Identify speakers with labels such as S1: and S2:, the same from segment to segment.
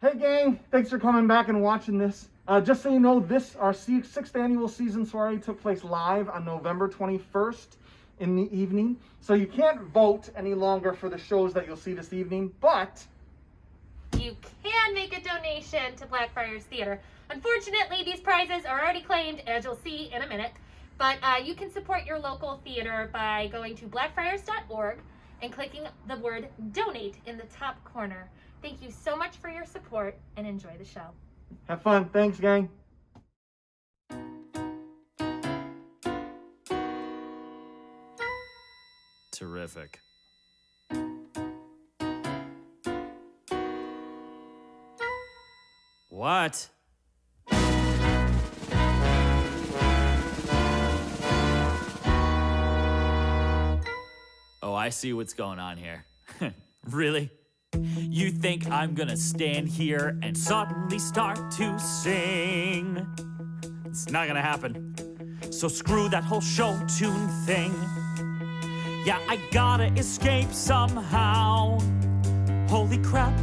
S1: Hey gang, thanks for coming back and watching this. Just so you know, our 6th annual season soiree took place live on November 21st in the evening. So you can't vote any longer for the shows that you'll see this evening, but
S2: you can make a donation to Blackfriars Theatre. Unfortunately, these prizes are already claimed, as you'll see in a minute. But you can support your local theater by going to blackfriars.org and clicking the word donate in the top corner. Thank you so much for your support and enjoy the show.
S1: Have fun. Thanks, gang.
S3: Terrific. What? Oh, I see what's going on here. Really? You think I'm gonna stand here and suddenly start to sing? It's not gonna happen. So screw that whole show tune thing. Yeah, I gotta escape somehow. Holy crap,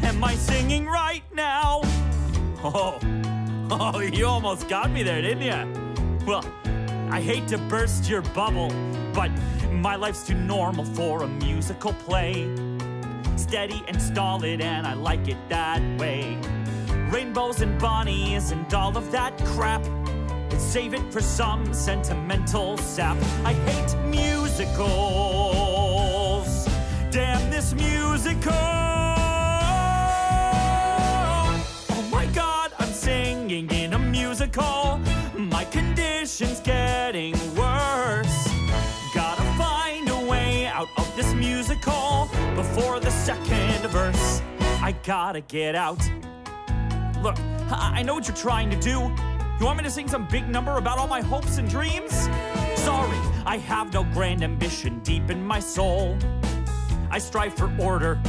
S3: am I singing right now? Oh, you almost got me there, didn't you? Well, I hate to burst your bubble, but my life's too normal for a musical play. Steady and stolid, and I like it that way. Rainbows and bunnies and all of that crap. Save it for some sentimental sap. I hate musicals. Damn this musical. Oh my God, I'm singing in a musical. My condition's getting worse. Gotta find a way out of this musical before the second verse. I gotta get out. Look, I know what you're trying to do. You want me to sing some big number about all my hopes and dreams? Sorry, I have no grand ambition deep in my soul. I strive for order,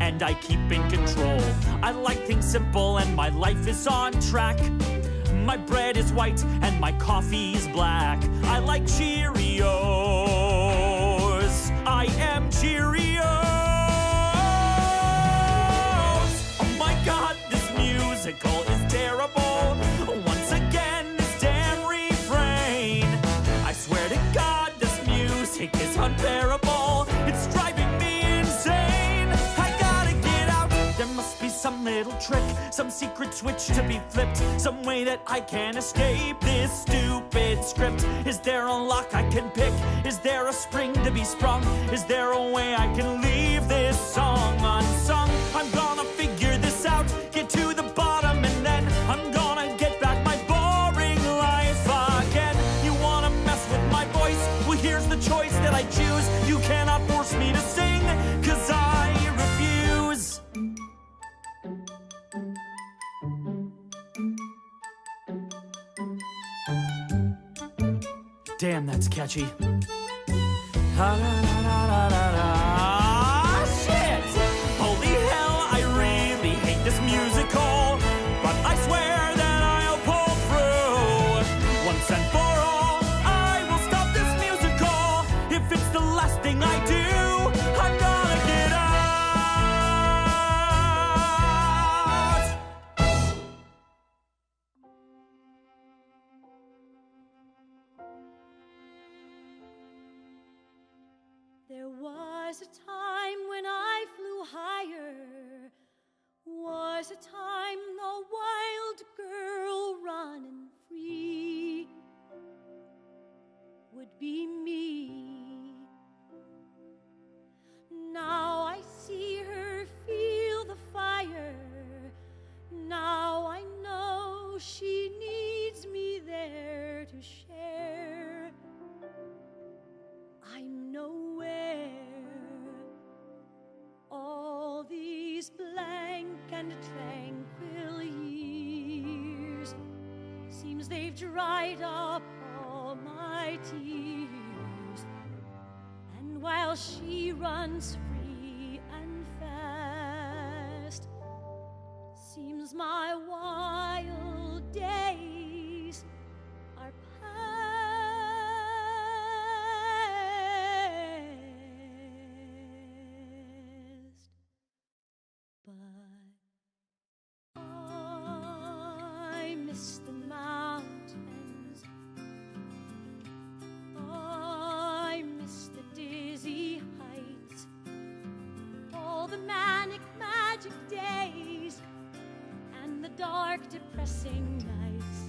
S3: and I keep in control. I like things simple, and my life is on track. My bread is white, and my coffee's black. I like Cheerios. I am Cheerios. Oh my God, this musical is terrible. Once again, this damn refrain. I swear to God, this music is unbearable. It's driving me insane. I gotta get out. There must be some little trick, some secret switch to be flipped, some way that I can escape this stupid script. Is there a lock I can pick? Is there a spring to be sprung? Is there a way I can leave this song unsung? I'm gonna figure this out, get to the bottom, and then I'm gonna get back my boring life again. You wanna mess with my voice? Well, here's the choice that I choose. You cannot force me to sing, 'cause I refuse. Damn, that's catchy. Shit! Holy hell, I really hate this musical, but I swear that I'll pull through. Once and for all, I will stop this musical. If it's the last thing I do, I'm gonna get out.
S4: There was a time when I flew higher, was a time the wild girl running free would be me. Now I see her feel the fire, now I know she needs me there to share. I'm nowhere. All these blank and tranquil years, seems they've dried up all my tears. And while she runs free and fast, seems my wild days are depressing nights.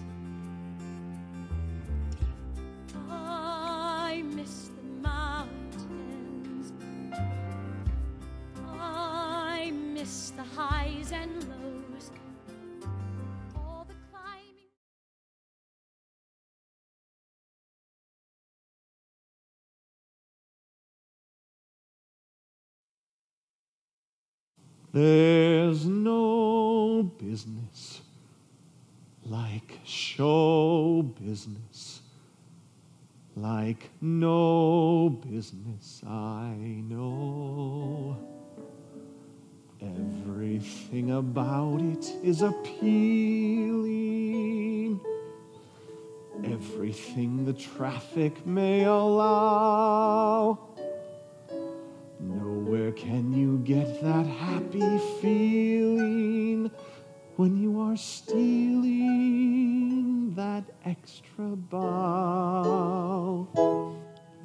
S4: I miss the mountains. I miss the highs and lows. All the climbing.
S5: There's no business like show business, like no business I know. Everything about it is appealing, everything the traffic may allow. Nowhere can you get that happy feeling when you are stealing that extra bow.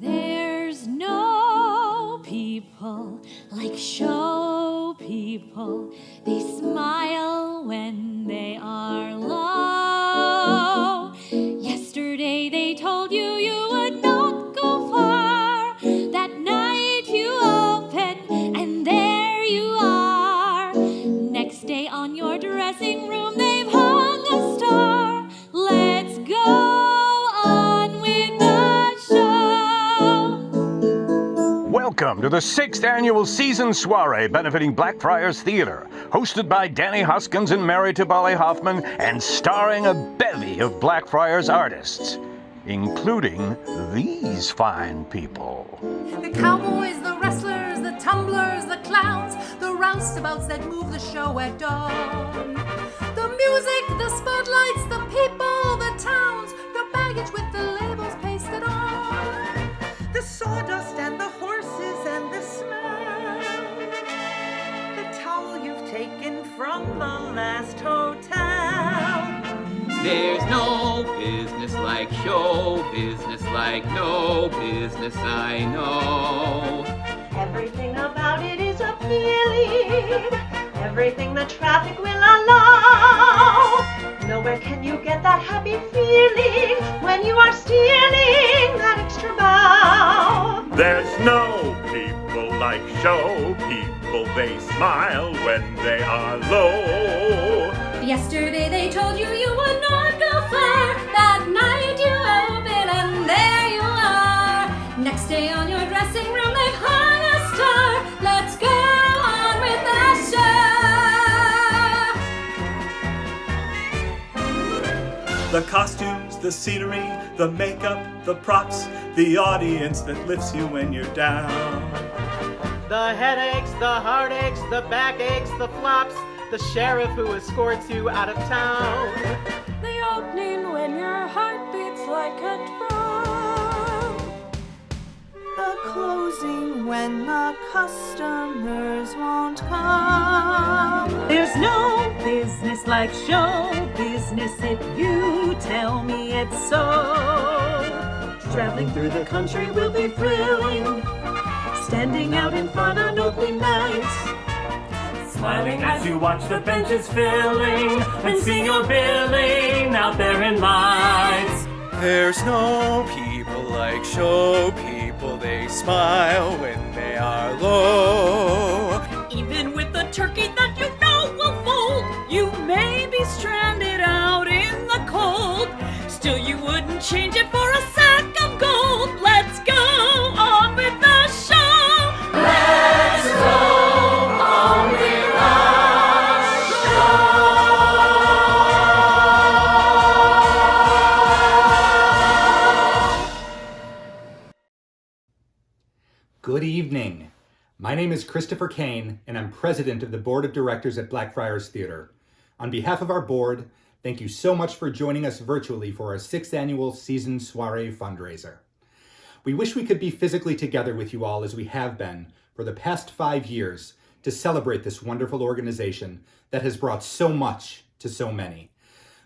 S4: There's no people like show people. They smile when they are low. Yesterday they told you you would not go far. That night you open and there you are. Next day on your dressing room they've hung a star. Let's go on with the show.
S6: Welcome to the 6th annual season soiree benefiting Blackfriars Theatre, hosted by Danny Huskins and Mary Tabali Hoffman, and starring a bevy of Blackfriars artists, including these fine people.
S7: The cowboys, the wrestlers, the tumblers, the clowns, the roustabouts that move the show at dawn. The music, the spotlights, the people, the towns, your baggage with the labels pasted on. The sawdust and the horses and the smell. The towel you've taken from the last hotel.
S8: There's no business like show business, like no business I know.
S7: Everything about it is appealing. Everything the traffic will allow. Nowhere can you get that happy feeling when you are stealing that extra bow.
S9: There's no people like show people. They smile when they are low.
S4: Yesterday they told you you would not go far. That night you open and there you are. Next day on your dressing room they've hung a star. Let's go on with the show.
S3: The costumes, the scenery, the makeup, the props, the audience that lifts you when you're down.
S10: The headaches, the heartaches, the backaches, the flops, the sheriff who escorts you out of town.
S7: The opening when your heart beats like a drum. The closing when the customers won't come. There's no business like show business if you tell me it's so. Traveling through the country will be thrilling. Standing out in front on opening nights.
S3: Smiling as you watch the benches filling and see your billing out there in lights.
S11: There's no people like show people. They smile when they are low.
S4: Even with the turkey that you know will fold, you may be stranded out in the cold. Still you wouldn't change it for a sack of gold. Let's go on with the show. Let's go on with
S12: Good evening. My name is Christopher Kane, and I'm president of the board of directors at Blackfriars Theatre. On behalf of our board, thank you so much for joining us virtually for our 6th annual season soiree fundraiser. We wish we could be physically together with you all as we have been for the past 5 years to celebrate this wonderful organization that has brought so much to so many.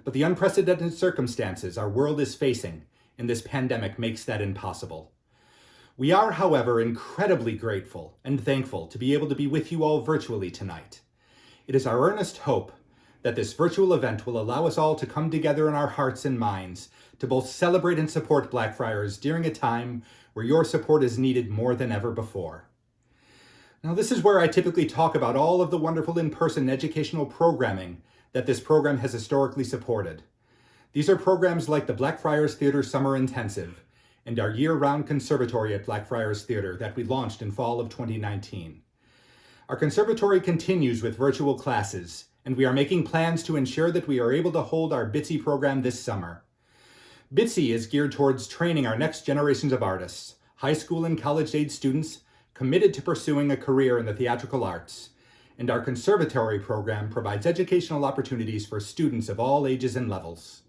S12: But the unprecedented circumstances our world is facing in this pandemic makes that impossible. We are, however, incredibly grateful and thankful to be able to be with you all virtually tonight. It is our earnest hope that this virtual event will allow us all to come together in our hearts and minds to both celebrate and support Blackfriars during a time where your support is needed more than ever before. Now, this is where I typically talk about all of the wonderful in-person educational programming that this program has historically supported. These are programs like the Blackfriars Theatre Summer Intensive and our year-round conservatory at Blackfriars Theatre that we launched in fall of 2019. Our conservatory continues with virtual classes, and we are making plans to ensure that we are able to hold our Bitsy program this summer. Bitsy is geared towards training our next generations of artists, high school and college-age students committed to pursuing a career in the theatrical arts, and our conservatory program provides educational opportunities for students of all ages and levels.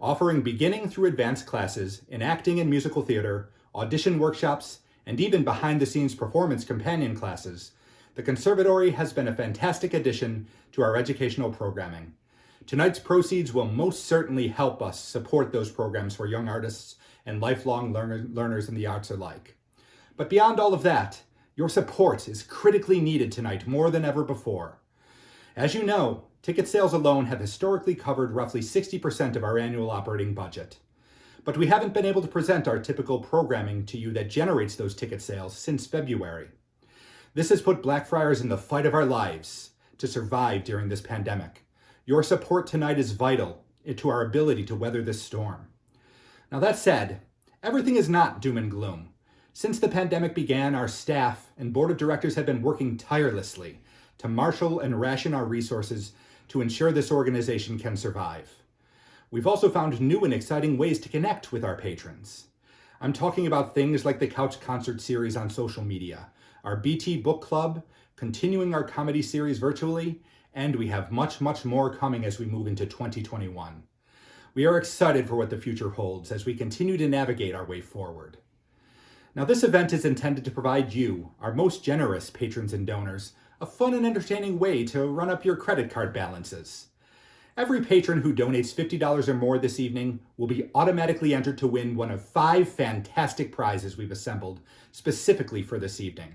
S12: Offering beginning through advanced classes in acting and musical theater, audition workshops, and even behind-the-scenes performance companion classes, the conservatory has been a fantastic addition to our educational programming. Tonight's proceeds will most certainly help us support those programs for young artists and lifelong learners in the arts alike. But beyond all of that, your support is critically needed tonight more than ever before. As you know, ticket sales alone have historically covered roughly 60% of our annual operating budget. But we haven't been able to present our typical programming to you that generates those ticket sales since February. This has put Blackfriars in the fight of our lives to survive during this pandemic. Your support tonight is vital to our ability to weather this storm. Now that said, everything is not doom and gloom. Since the pandemic began, our staff and board of directors have been working tirelessly to marshal and ration our resources to ensure this organization can survive. We've also found new and exciting ways to connect with our patrons. I'm talking about things like the Couch Concert series on social media, our BT Book Club, continuing our comedy series virtually, and we have much, much more coming as we move into 2021. We are excited for what the future holds as we continue to navigate our way forward. Now, this event is intended to provide you, our most generous patrons and donors, a fun and entertaining way to run up your credit card balances. Every patron who donates $50 or more this evening will be automatically entered to win one of 5 fantastic prizes we've assembled specifically for this evening.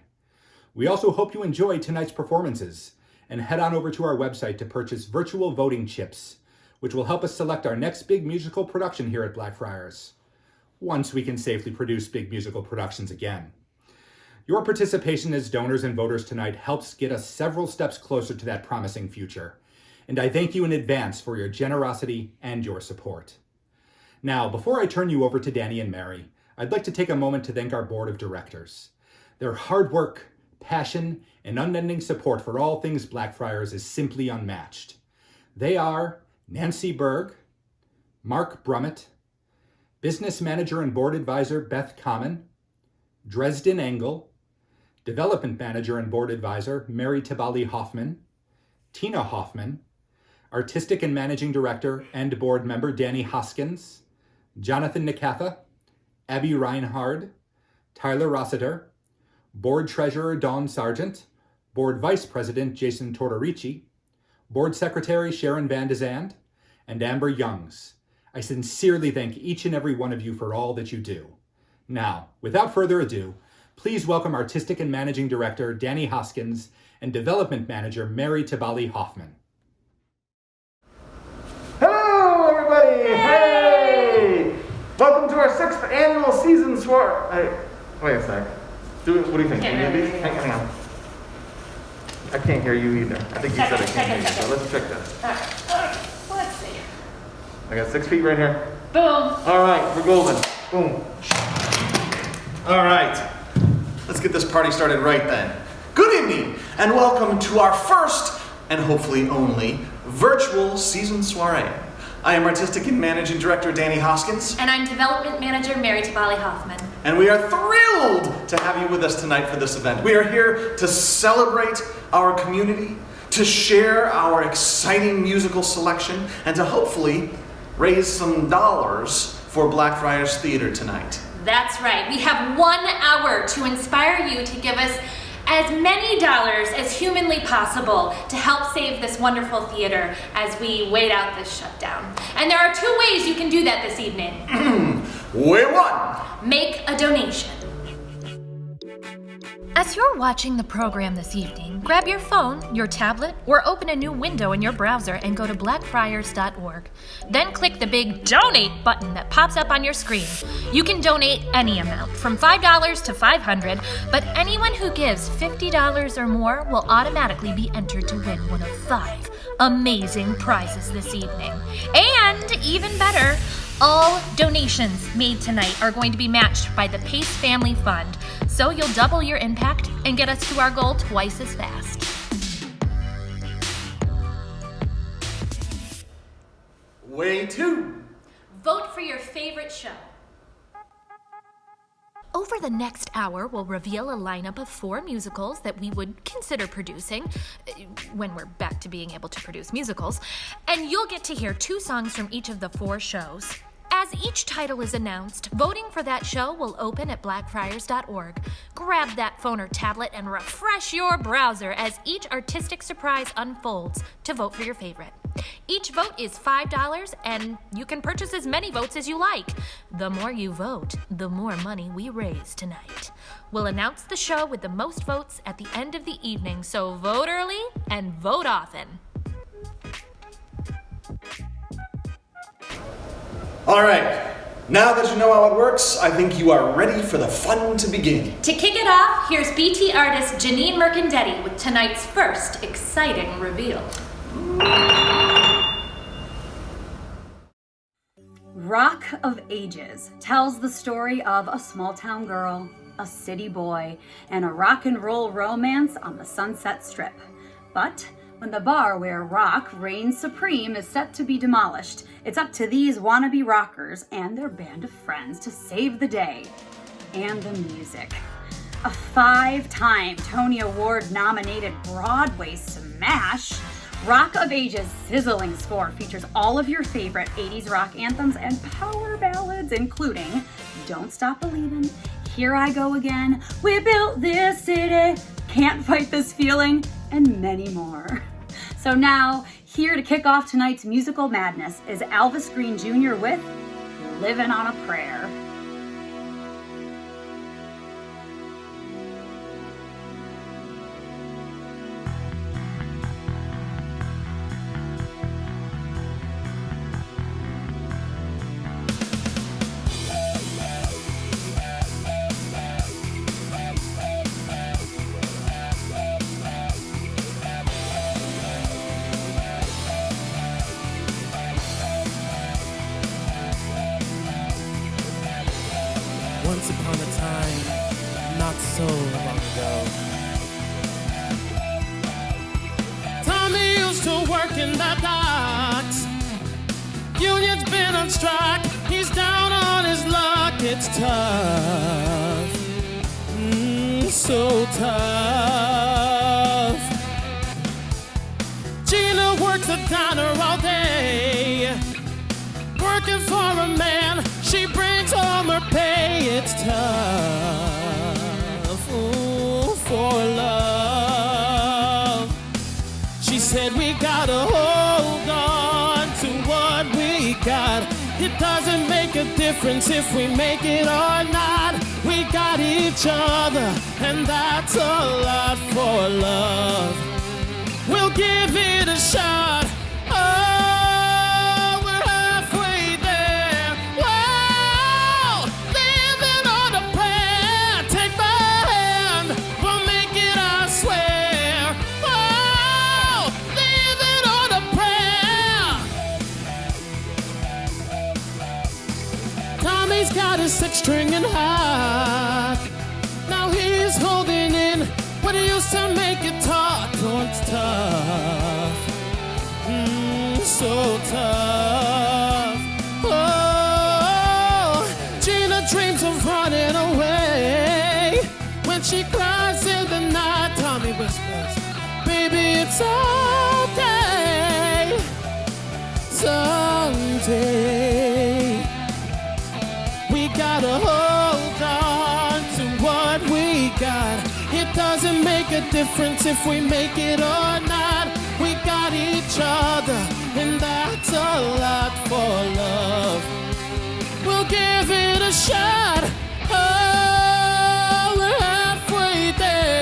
S12: We also hope you enjoy tonight's performances and head on over to our website to purchase virtual voting chips, which will help us select our next big musical production here at Blackfriars, once we can safely produce big musical productions again. Your participation as donors and voters tonight helps get us several steps closer to that promising future, and I thank you in advance for your generosity and your support. Now, before I turn you over to Danny and Mary, I'd like to take a moment to thank our board of directors. Their hard work, passion, and unending support for all things Blackfriars is simply unmatched. They are Nancy Berg, Mark Brummett, Business Manager and Board Advisor Beth Common, Dresden Engel, Development Manager and Board Advisor Mary Tabali Hoffman, Tina Hoffman, Artistic and Managing Director and Board Member Danny Hoskins, Jonathan Nikatha, Abby Reinhard, Tyler Rossiter, Board Treasurer Dawn Sargent, Board Vice President Jason Tortorici, Board Secretary Sharon Van de Zand, and Amber Youngs. I sincerely thank each and every one of you for all that you do. Now, without further ado, please welcome Artistic and Managing Director Danny Hoskins and Development Manager Mary Tabali Hoffman.
S1: Hello, everybody! Hey! Welcome to our 6th annual season Soiree. Wait a sec. What do you think? Hang on. I can't hear you either. I think you said I can't hear you, so let's check this.
S2: Let's see.
S1: I got 6 feet right here.
S2: Boom.
S1: All right, we're golden. Boom.
S13: All right, let's get this party started right then. Good evening, and welcome to our first, and hopefully only, virtual season soiree. I am Artistic and Managing Director Danny Hoskins.
S2: And I'm Development Manager Mary Tabali Hoffman.
S13: And we are thrilled to have you with us tonight for this event. We are here to celebrate our community, to share our exciting musical selection, and to hopefully raise some dollars for Blackfriars Theatre tonight.
S2: That's right. We have 1 hour to inspire you to give us as many dollars as humanly possible to help save this wonderful theater as we wait out this shutdown. And there are 2 ways you can do that this evening.
S13: Way 1.
S2: Make a donation.
S14: As you're watching the program this evening, grab your phone, your tablet, or open a new window in your browser and go to blackfriars.org. Then click the big Donate button that pops up on your screen. You can donate any amount, from $5 to $500, but anyone who gives $50 or more will automatically be entered to win one of 5 amazing prizes this evening. And even better, all donations made tonight are going to be matched by the Pace Family Fund, so you'll double your impact and get us to our goal twice as fast.
S13: Way 2.
S2: Vote for your favorite show.
S14: Over the next hour, we'll reveal a lineup of 4 musicals that we would consider producing, when we're back to being able to produce musicals, and you'll get to hear 2 songs from each of the 4 shows. As each title is announced, voting for that show will open at blackfriars.org. Grab that phone or tablet and refresh your browser as each artistic surprise unfolds to vote for your favorite. Each vote is $5, and you can purchase as many votes as you like. The more you vote, the more money we raise tonight. We'll announce the show with the most votes at the end of the evening, so vote early and vote often.
S13: All right, now that you know how it works, I think you are ready for the fun to begin.
S2: To kick it off, here's BT artist Janine Mercandetti with tonight's first exciting reveal.
S15: Rock of Ages tells the story of a small town girl, a city boy, and a rock and roll romance on the Sunset Strip. But when the bar where rock reigns supreme is set to be demolished, it's up to these wannabe rockers and their band of friends to save the day. And the music. A 5-time Tony Award nominated Broadway smash, Rock of Ages' sizzling score features all of your favorite 80s rock anthems and power ballads, including Don't Stop Believin', Here I Go Again, We Built This City, Can't Fight This Feeling, and many more. So now, here to kick off tonight's musical madness is Elvis Green Jr. with Livin' on a Prayer.
S3: Once upon a time, not so long ago, Tommy used to work in the docks. Union's been on strike, he's down on his luck. It's tough, so tough. Gina works a diner all day, working for a man, she brings home her pay. It's tough, for love. She said we gotta hold on to what we got. It doesn't make a difference if we make it or not. We got each other, and that's a lot for love. We'll give it a shot. Oh, we're halfway there. Wow, living on a prayer. Take my hand, we'll make it, I swear. Wow, living on a prayer. Tommy's got his 6-string and hat. Now he's holding in what he used to make it taut. Oh, it's tough, so tough. Oh, Gina dreams of running away. When she cries in the night, Tommy whispers, baby, it's okay. Someday we gotta hold on to what we got. It doesn't make a difference if we make it or not. We got each other, and that's a lot for love. We'll give it a shot. Oh, we're halfway there.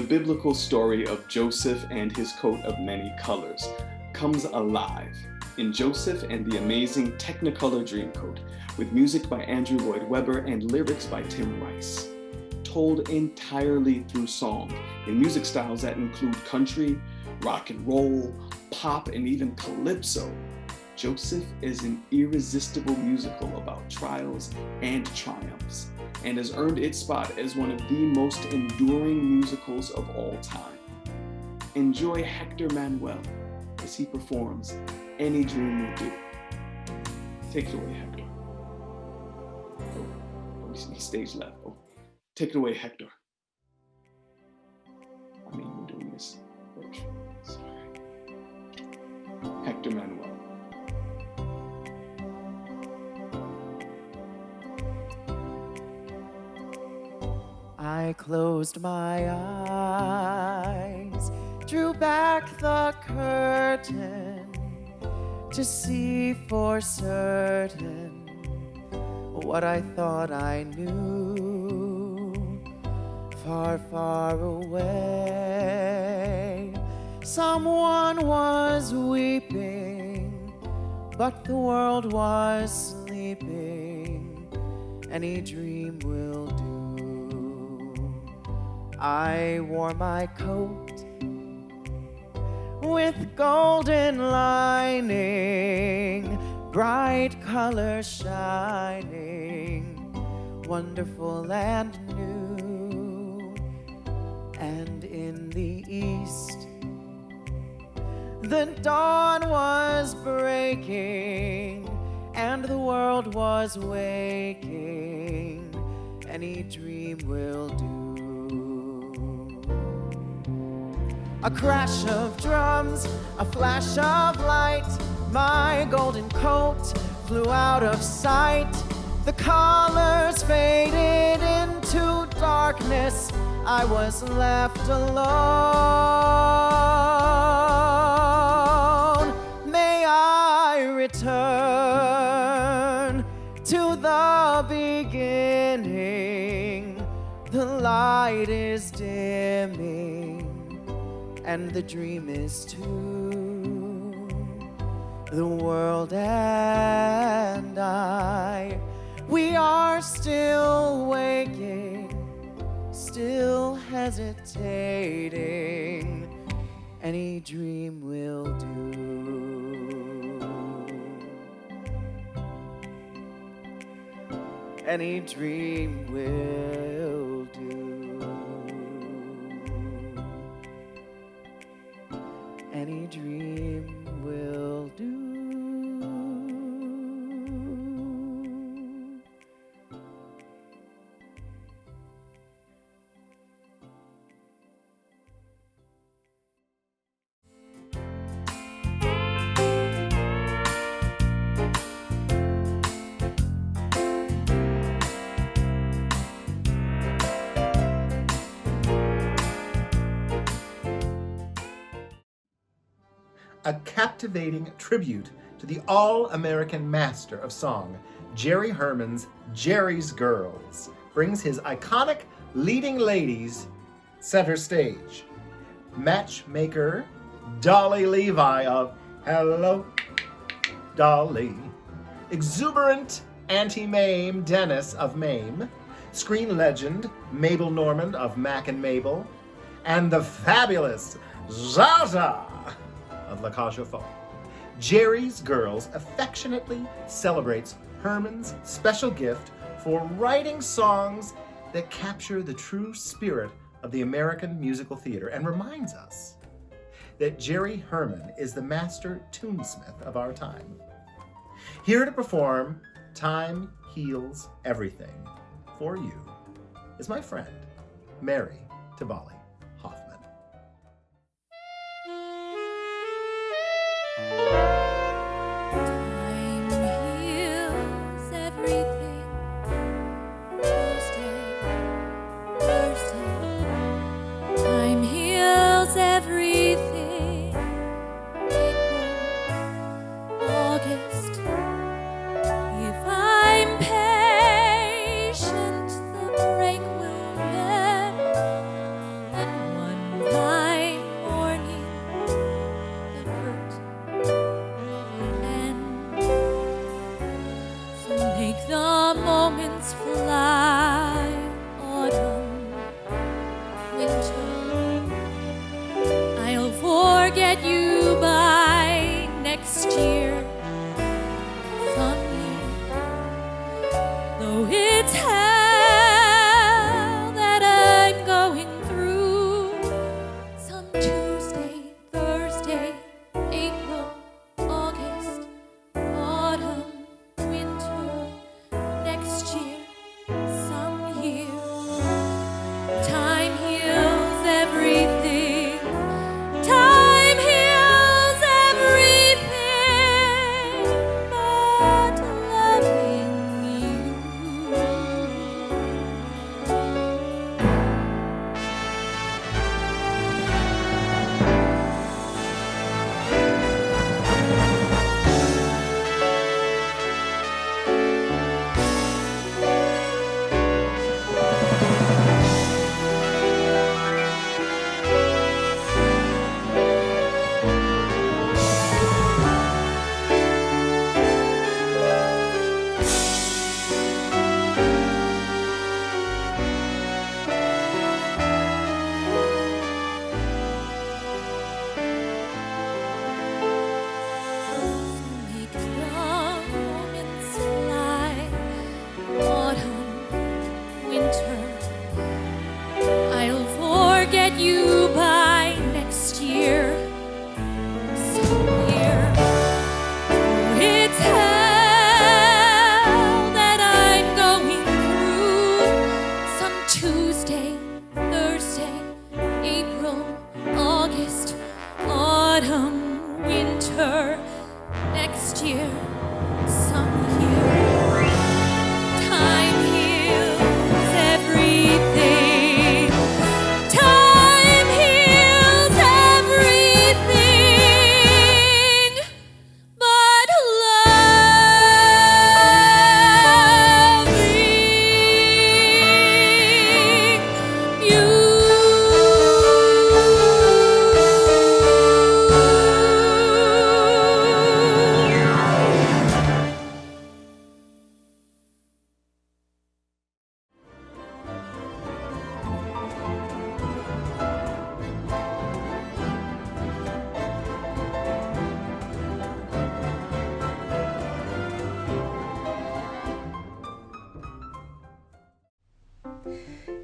S5: biblical story of Joseph and his coat of many colors comes alive in Joseph and the Amazing Technicolor Dreamcoat, with music by Andrew Lloyd Webber and lyrics by Tim Rice. Told entirely through song in music styles that include country, rock and roll, pop, and even calypso, Joseph is an irresistible musical about trials and triumphs, and has earned its spot as one of the most enduring musicals of all time. Enjoy Hector Manuel as he performs Any Dream Will Do. Take it away, Hector. Oh, he's stage left. Oh, take it away, Hector. I mean, we're doing this virtually. Sorry. Hector Manuel.
S16: I closed my eyes, drew back the curtain to see for certain what I thought I knew. Far, far away, someone was weeping, but the world was sleeping. Any dream will do. I wore my coat with golden lining, bright colors shining, wonderful and new. And in the east, the dawn was breaking, and the world was waking. Any dream will do. A crash of drums, a flash of light, my golden coat flew out of sight. The colors faded into darkness, I was left alone. May I return to the beginning. The light is dimming, and the dream is too. The world and I, we are still waking, still hesitating. Any dream will do. Any dream will do. Any dream will do.
S17: A captivating tribute to the all-American master of song, Jerry Herman's Jerry's Girls, brings his iconic leading ladies center stage. Matchmaker Dolly Levi of Hello, Dolly. Exuberant Auntie Mame Dennis of Mame. Screen legend Mabel Normand of Mac and Mabel. And the fabulous Zaza of La Cage aux Folles. Jerry's Girls affectionately celebrates Herman's special gift for writing songs that capture the true spirit of the American musical theater and reminds us that Jerry Herman is the master tunesmith of our time. Here to perform Time Heals Everything for you is my friend, Mary Tabali Hoffman.
S18: Time heals everything. Thursday. Time heals everything. April, August. If I'm patient, the break will end. And one clouds fly, autumn, winter. I'll forget you by next year, some year. Though it's hell that I'm going through, some Tuesday, Thursday, April, August, autumn, winter, next year, some year. Time heals everything. Time heals everything but loving you. Make the moments fly, autumn, winter. I'll forget you by next year, some year. It's hell that I'm going through, some Tuesday, Thursday, April, August, autumn, winter, next year, some year. Time heals everything. Time heals everything but loving you.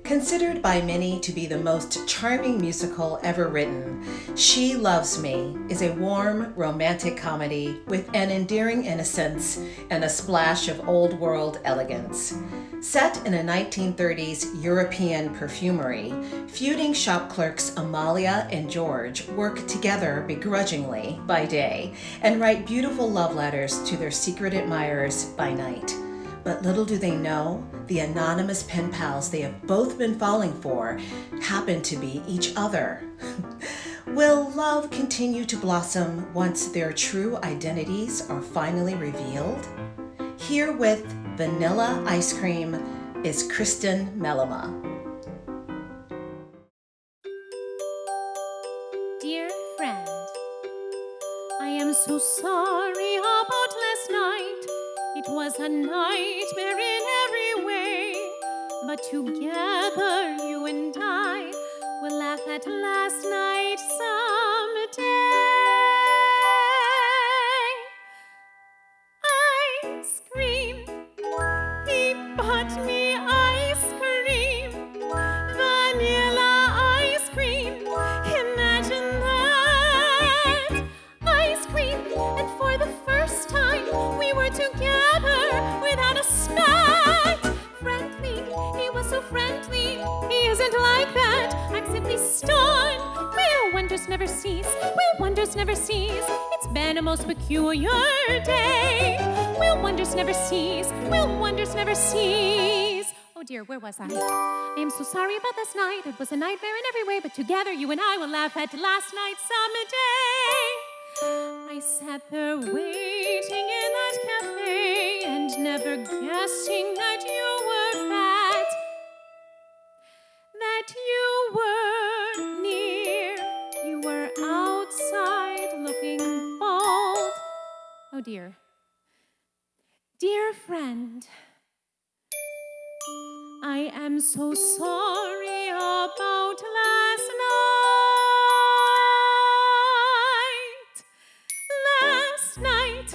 S19: Considered by many to be the most charming musical ever written, She Loves Me is a warm, romantic comedy with an endearing innocence and a splash of old world elegance. Set in a 1930s European perfumery, feuding shop clerks Amalia and George work together begrudgingly by day and write beautiful love letters to their secret admirers by night. But little do they know, the anonymous pen pals they have both been falling for happen to be each other. Will love continue to blossom once their true identities are finally revealed? Here with Vanilla Ice Cream is Kristen Mellema.
S18: Dear friend, I am so sorry about last night. It was a nightmare in every way. But together you and I will laugh at last night someday. Ice cream, he bought me ice cream, vanilla ice cream. Imagine that, ice cream. And for the first time we were together without a spat. Friendly, he was so friendly. He isn't like that. I'm simply stunned. Will wonders never cease. Will wonders never cease. It's been a most peculiar day. Will wonders never cease. Will wonders never cease. Oh dear, where was I? I am so sorry about this night. It was a nightmare in every way, but together you and I will laugh at last night someday. I sat there waiting in that cafe and never guessing that you were fat, that you were near, you were outside looking bald. Oh dear. Dear friend, I am so sorry about last night. Last night,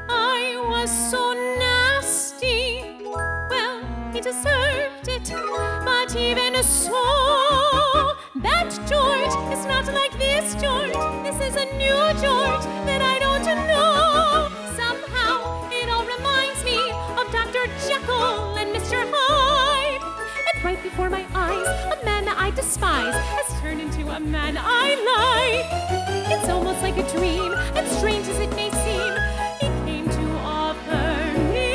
S18: I was so nasty. Well, he deserved it, but even so, that George is not like this George. This is a new George that I don't know. Somehow, it all reminds me of Dr. Jekyll and Mr. Hyde. And right before my eyes, a man that I despise has turned into a man I like. It's almost like a dream, and strange as it may seem, he came to offer me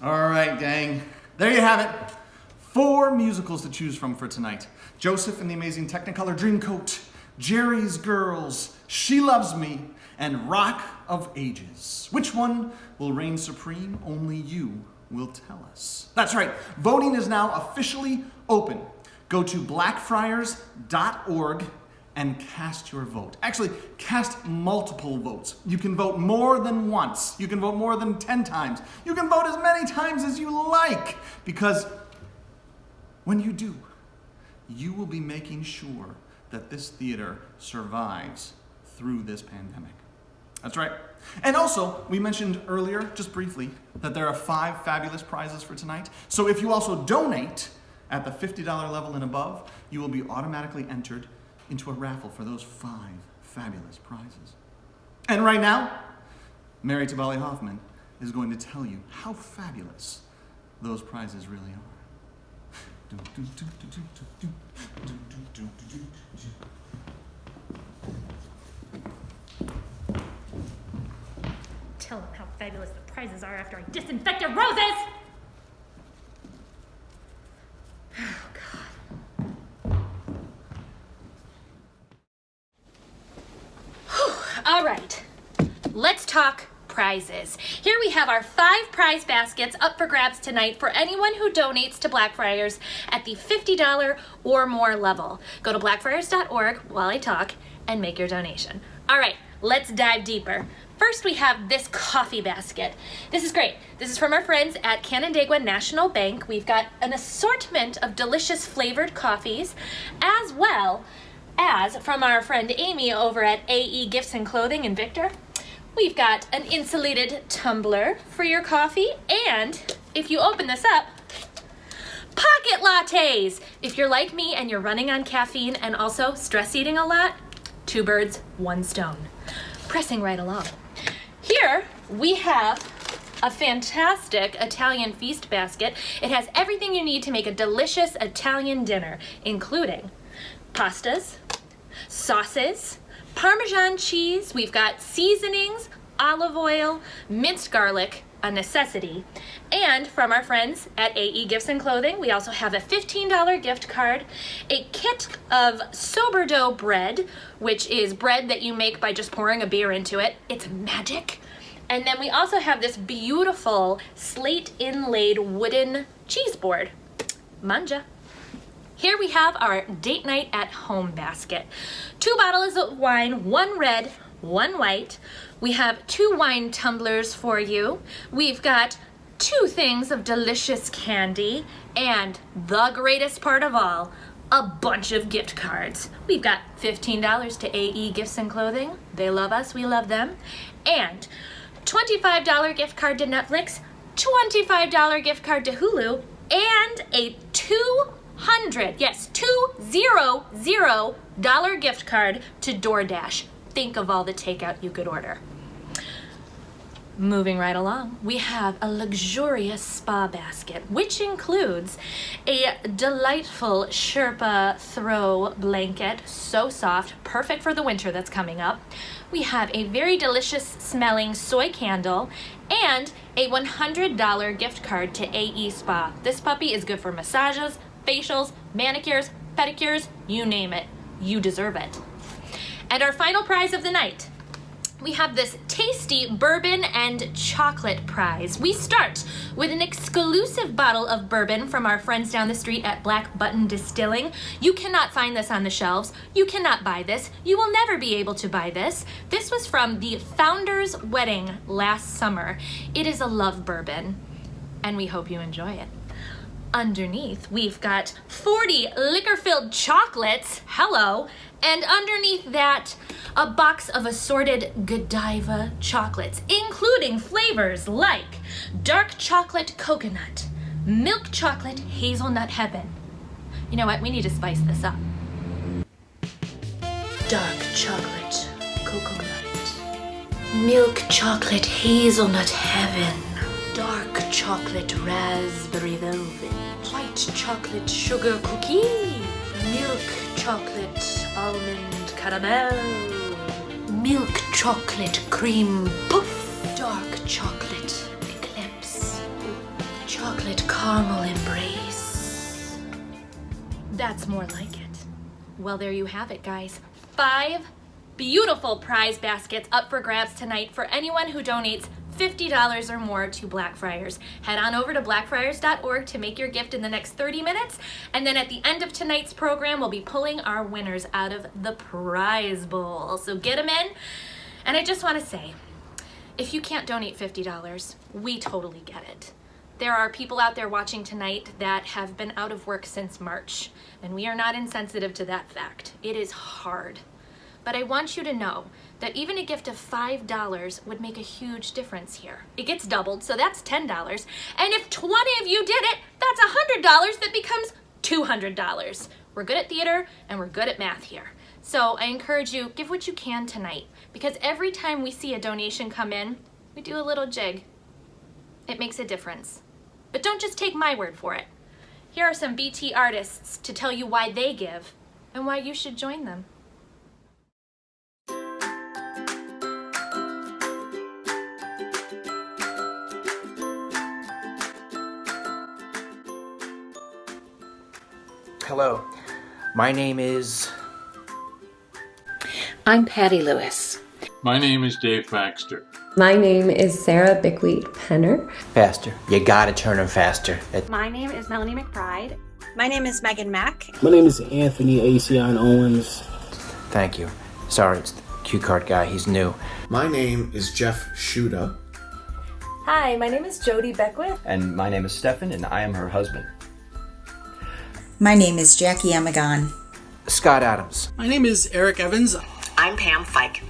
S13: All right, gang. There you have it. 4 musicals to choose from for tonight. Joseph and the Amazing Technicolor Dreamcoat, Jerry's Girls, She Loves Me, and Rock of Ages. Which one will reign supreme? Only you will tell us. That's right. Voting is now officially open. Go to blackfriars.org and cast your vote. Actually, cast multiple votes. You can vote more than once. You can vote more than 10 times. You can vote as many times as you like, because when you do, you will be making sure that this theater survives through this pandemic. That's right. And also, we mentioned earlier, just briefly, that there are 5 fabulous prizes for tonight. So if you also donate at the $50 level and above, you will be automatically entered into a raffle for those 5 fabulous prizes. And right now, Mary Tabali Hoffman is going to tell you how fabulous those prizes really are.
S2: Tell them how fabulous the prizes are after I disinfect your roses! Oh, God. All right, let's talk prizes. Here we have our 5 prize baskets up for grabs tonight for anyone who donates to Blackfriars at the $50 or more level. Go to blackfriars.org while I talk and make your donation. All right, let's dive deeper. First, we have this coffee basket. This is great. This is from our friends at Canandaigua National Bank. We've got an assortment of delicious flavored coffees, as well as from our friend Amy over at AE Gifts and Clothing in Victor. We've got an insulated tumbler for your coffee, and if you open this up, pocket lattes. If you're like me and you're running on caffeine and also stress eating a lot, 2 birds, 1 stone. Pressing right along. Here we have a fantastic Italian feast basket. It has everything you need to make a delicious Italian dinner, including pastas, sauces, Parmesan cheese, we've got seasonings, olive oil, minced garlic, a necessity. And from our friends at AE Gifts and Clothing, we also have a $15 gift card, a kit of sourdough bread, which is bread that you make by just pouring a beer into it. It's magic. And then we also have this beautiful slate inlaid wooden cheese board. Manja. Here we have our date night at home basket. 2 bottles of wine, 1 red, 1 white. We have 2 wine tumblers for you. We've got 2 things of delicious candy, and the greatest part of all, a bunch of gift cards. We've got $15 to AE Gifts and Clothing. They love us, we love them. And $25 gift card to Netflix, $25 gift card to Hulu, and a $200 gift card to DoorDash. Think of all the takeout you could order.
S14: Moving right along, we have a luxurious spa basket, which includes a delightful Sherpa throw blanket, so soft, perfect for the winter that's coming up. We have a very delicious smelling soy candle and a $100 gift card to AE Spa. This puppy is good for massages, facials, manicures, pedicures, you name it. You deserve it. And our final prize of the night, we have this tasty bourbon and chocolate prize. We start with an exclusive bottle of bourbon from our friends down the street at Black Button Distilling. You cannot find this on the shelves. You cannot buy this. You will never be able to buy this. This was from the founder's wedding last summer. It is a love bourbon, and we hope you enjoy it. Underneath, we've got 40 liquor-filled chocolates, hello, and underneath that, a box of assorted Godiva chocolates, including flavors like dark chocolate coconut, milk chocolate hazelnut heaven. You know what, we need to spice this up. Dark chocolate coconut, milk chocolate hazelnut heaven, dark chocolate raspberry velvet, white chocolate sugar cookie, milk chocolate almond caramel, milk chocolate cream puff, dark chocolate eclipse, chocolate caramel embrace. That's more like it. Well, there you have it, guys. 5 beautiful prize baskets up for grabs tonight for anyone who donates $50 or more to Blackfriars. Head on over to blackfriars.org to make your gift in the next 30 minutes. And then at the end of tonight's program, we'll be pulling our winners out of the prize bowl. So get them in. And I just want to say, if you can't donate $50, we totally get it. There are people out there watching tonight that have been out of work since March, and we are not insensitive to that fact. It is hard. But I want you to know that even a gift of $5 would make a huge difference here. It gets doubled, so that's $10. And if 20 of you did it, that's $100 that becomes $200. We're good at theater and we're good at math here. So I encourage you, give what you can tonight, because every time we see a donation come in, we do a little jig. It makes a difference. But don't just take my word for it. Here are some BT artists to tell you why they give and why you should join them.
S20: Hello, my name is...
S21: I'm Patty Lewis.
S22: My name is Dave Baxter.
S23: My name is Sarah Bickweed Penner.
S20: Faster. You gotta turn them faster.
S24: My name is Melanie McBride.
S25: My name is Megan Mack.
S26: My name is Anthony Acion Owens.
S20: Thank you. Sorry, it's the cue card guy. He's new.
S27: My name is Jeff Shuda.
S28: Hi, my name is Jody Beckwith.
S29: And my name is Stefan, and I am her husband.
S30: My name is Jackie Amagon.
S20: Scott Adams.
S31: My name is Eric Evans.
S32: I'm Pam Fike.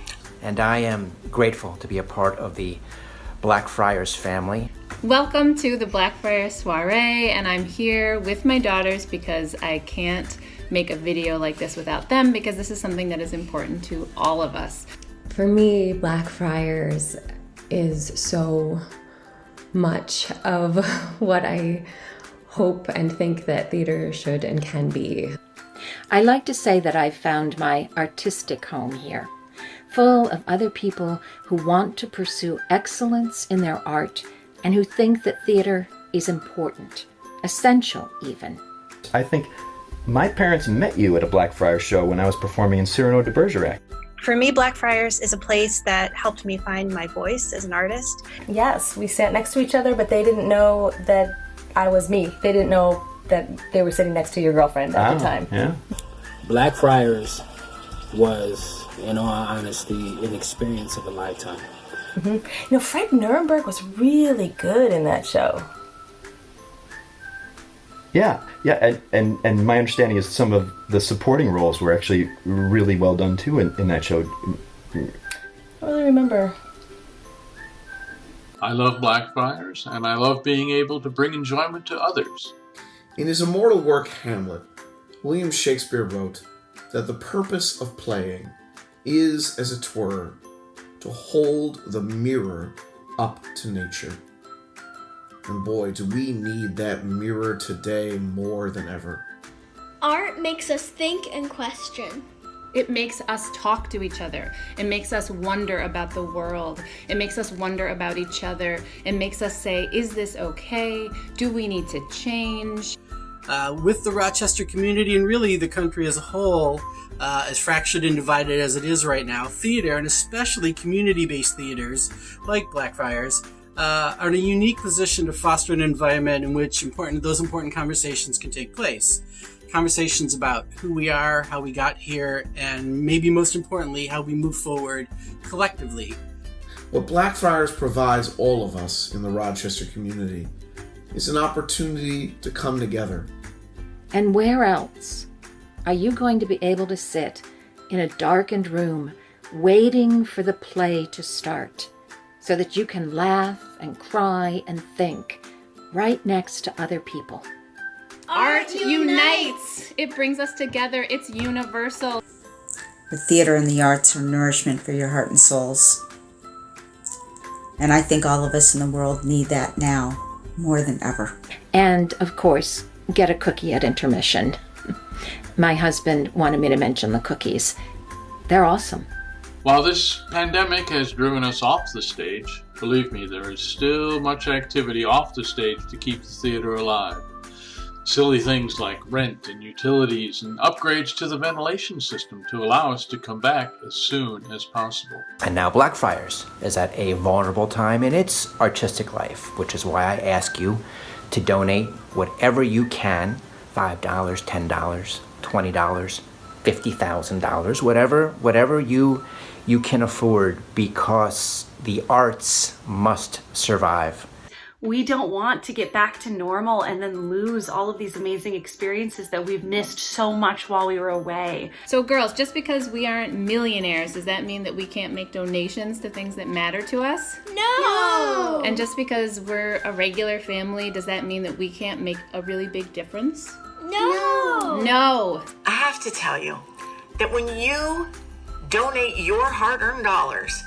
S20: And I am grateful to be a part of the Blackfriars family.
S33: Welcome to the Blackfriars Soiree, and I'm here with my daughters because I can't make a video like this without them, because this is something that is important to all of us.
S23: For me, Blackfriars is so much of what I hope and think that theater should and can be.
S21: I like to say that I've found my artistic home here, full of other people who want to pursue excellence in their art and who think that theater is important, essential even.
S29: I think my parents met you at a Blackfriars show when I was performing in Cyrano de Bergerac.
S25: For me, Blackfriars is a place that helped me find my voice as an artist.
S28: Yes, we sat next to each other, but they didn't know that I was me. They didn't know that they were sitting next to your girlfriend at the time.
S29: Yeah.
S26: Blackfriars was, in all honesty, an experience of a lifetime.
S28: Mm-hmm. You know, Fred Nuremberg was really good in that show.
S29: Yeah, and my understanding is some of the supporting roles were actually really well done too in that show.
S28: I don't really remember.
S22: I love Blackfriars, and I love being able to bring enjoyment to others.
S13: In his immortal work Hamlet, William Shakespeare wrote that the purpose of playing is, as it were, to hold the mirror
S27: up to nature. And boy, do we need that mirror today more than ever.
S1: Art makes us think and question.
S33: It makes us talk to each other. It makes us wonder about the world. It makes us wonder about each other. It makes us say, is this okay? Do we need to change?
S3: With the Rochester community and really the country as a whole, as fractured and divided as it is right now, theater, and especially community-based theaters like Blackfriars, are in a unique position to foster an environment in which those important conversations can take place. Conversations about who we are, how we got here, and maybe most importantly, how we move forward collectively.
S27: What Blackfriars provides all of us in the Rochester community is an opportunity to come together.
S21: And where else are you going to be able to sit in a darkened room waiting for the play to start so that you can laugh and cry and think right next to other people?
S33: Art unites! It brings us together. It's universal.
S30: The theater and the arts are nourishment for your heart and souls. And I think all of us in the world need that now more than ever.
S21: And, of course, get a cookie at intermission. My husband wanted me to mention the cookies. They're awesome.
S22: While this pandemic has driven us off the stage, believe me, there is still much activity off the stage to keep the theater alive. Silly things like rent and utilities and upgrades to the ventilation system to allow us to come back as soon as possible.
S20: And now Blackfriars is at a vulnerable time in its artistic life, which is why I ask you to donate whatever you can, $5, $10, $20, $50,000, whatever you can afford, because the arts must survive.
S24: We don't want to get back to normal and then lose all of these amazing experiences that we've missed so much while we were away.
S33: So girls, just because we aren't millionaires, does that mean that we can't make donations to things that matter to us?
S1: No!
S33: And just because we're a regular family, does that mean that we can't make a really big difference?
S1: No!
S33: No!
S4: I have to tell you that when you donate your hard-earned dollars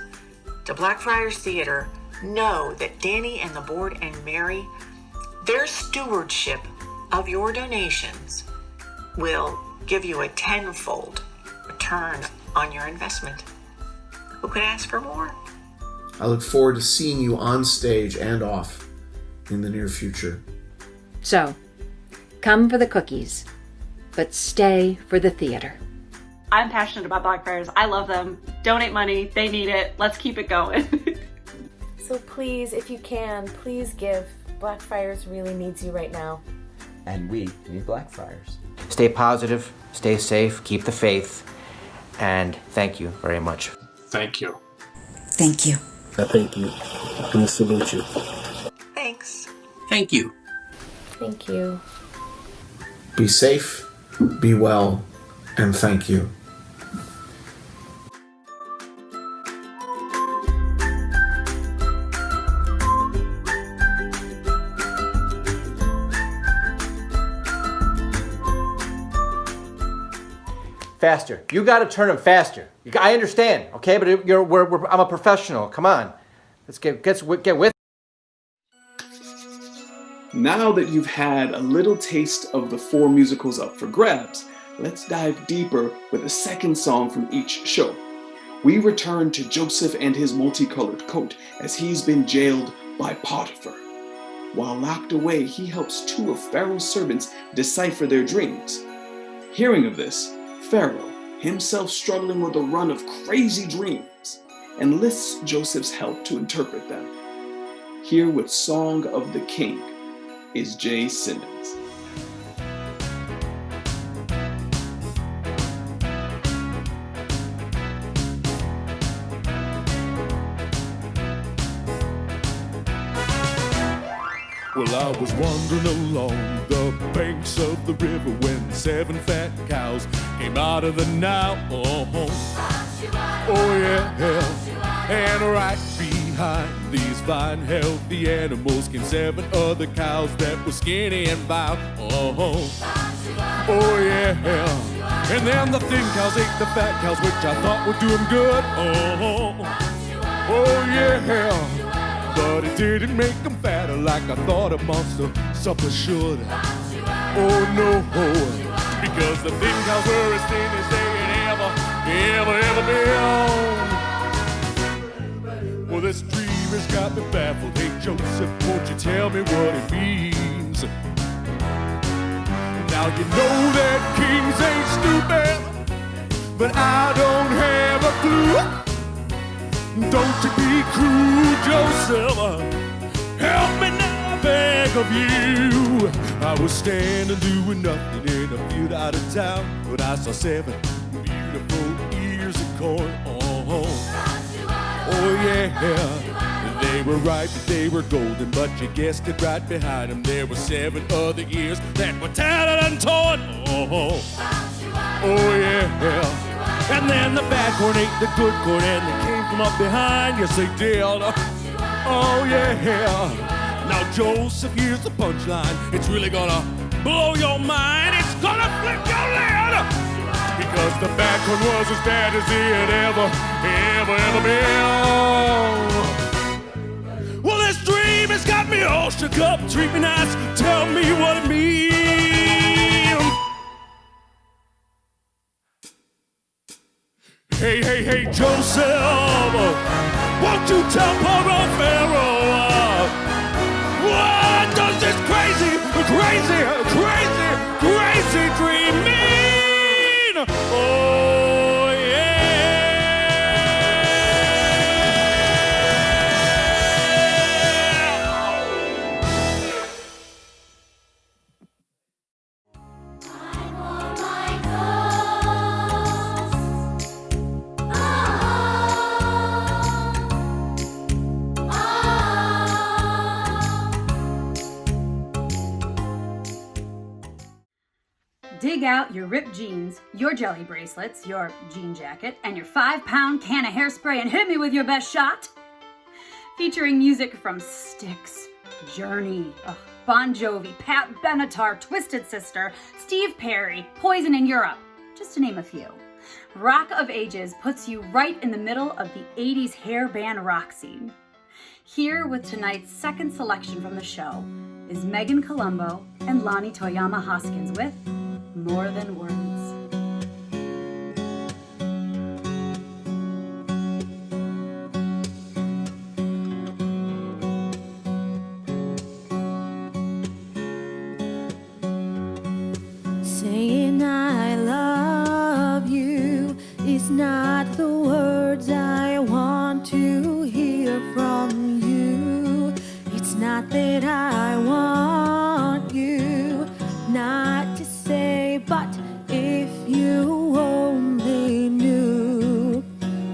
S4: to Blackfriars Theatre, know that Danny and the board and Mary, their stewardship of your donations will give you a tenfold return on your investment. Who could ask for more?
S27: I look forward to seeing you on stage and off in the near future.
S21: So, come for the cookies, but stay for the theater.
S24: I'm passionate about Blackfriars. I love them. Donate money. They need it. Let's keep it going.
S28: So please, if you can, please give. Blackfriars really needs you right now.
S29: And we need Blackfriars.
S20: Stay positive, stay safe, keep the faith, and thank you very much.
S22: Thank you.
S30: Thank you.
S26: I thank you. And I salute you.
S4: Thanks.
S3: Thank you.
S28: Thank you.
S27: Be safe, be well, and thank you.
S20: Faster. You got to turn them faster. I understand, okay? But I'm a professional. Come on. Let's get with it.
S5: Now that you've had a little taste of the 4 musicals up for grabs, let's dive deeper with a second song from each show. We return to Joseph and his multicolored coat as he's been jailed by Potiphar. While locked away, he helps 2 of Pharaoh's servants decipher their dreams. Hearing of this, Pharaoh, himself struggling with a run of crazy dreams, enlists Joseph's help to interpret them. Here with Song of the King is Jay Simmons.
S6: Well, I was wandering along the banks of the river when 7 fat cows came out of the Nile. Oh yeah, and right behind these fine healthy animals came 7 other cows that were skinny and vile. Oh yeah, and then the thin cows ate the fat cows, which I thought would do them good. Oh yeah. but it didn't make them fatter like I thought a monster supper should. Oh no, because the thin cows were as thin as they had ever been. Well, this dream has got me baffled. Hey, Joseph, won't you tell me what it means? Now you know that kings ain't stupid, but I don't have a clue. Don't you be cruel, Joseph. Help me now, I beg of you. I was standing doing nothing in a field out of town when I saw 7 beautiful ears of corn. Oh yeah, they were ripe, they were golden, but you guessed it, right behind them there were 7 other ears that were tattered and torn. Oh yeah. And then the bad corn ate the good corn, and they came from up behind. Yes, they did. Oh yeah. Now Joseph, here's the punchline. It's really gonna blow your mind. It's gonna flip your lid. Because the bad corn was as bad as it had ever been. Well, this dream has got me all shook up. Treat me nice, tell me what it means. Hey, Joseph, won't you tell poor old Pharaoh what does this crazy dream mean? Oh
S7: Dig out your ripped jeans, your jelly bracelets, your jean jacket, and your 5-pound can of hairspray and hit me with your best shot. Featuring music from Styx, Journey, Bon Jovi, Pat Benatar, Twisted Sister, Steve Perry, Poison in Europe, just to name a few. Rock of Ages puts you right in the middle of the 80s hair band rock scene. Here with tonight's second selection from the show is Megan Colombo and Lonnie Toyama Hoskins with More Than Words.
S8: Saying I love you is not the words I want to hear from you. It's not that I want you not to say, but if you only knew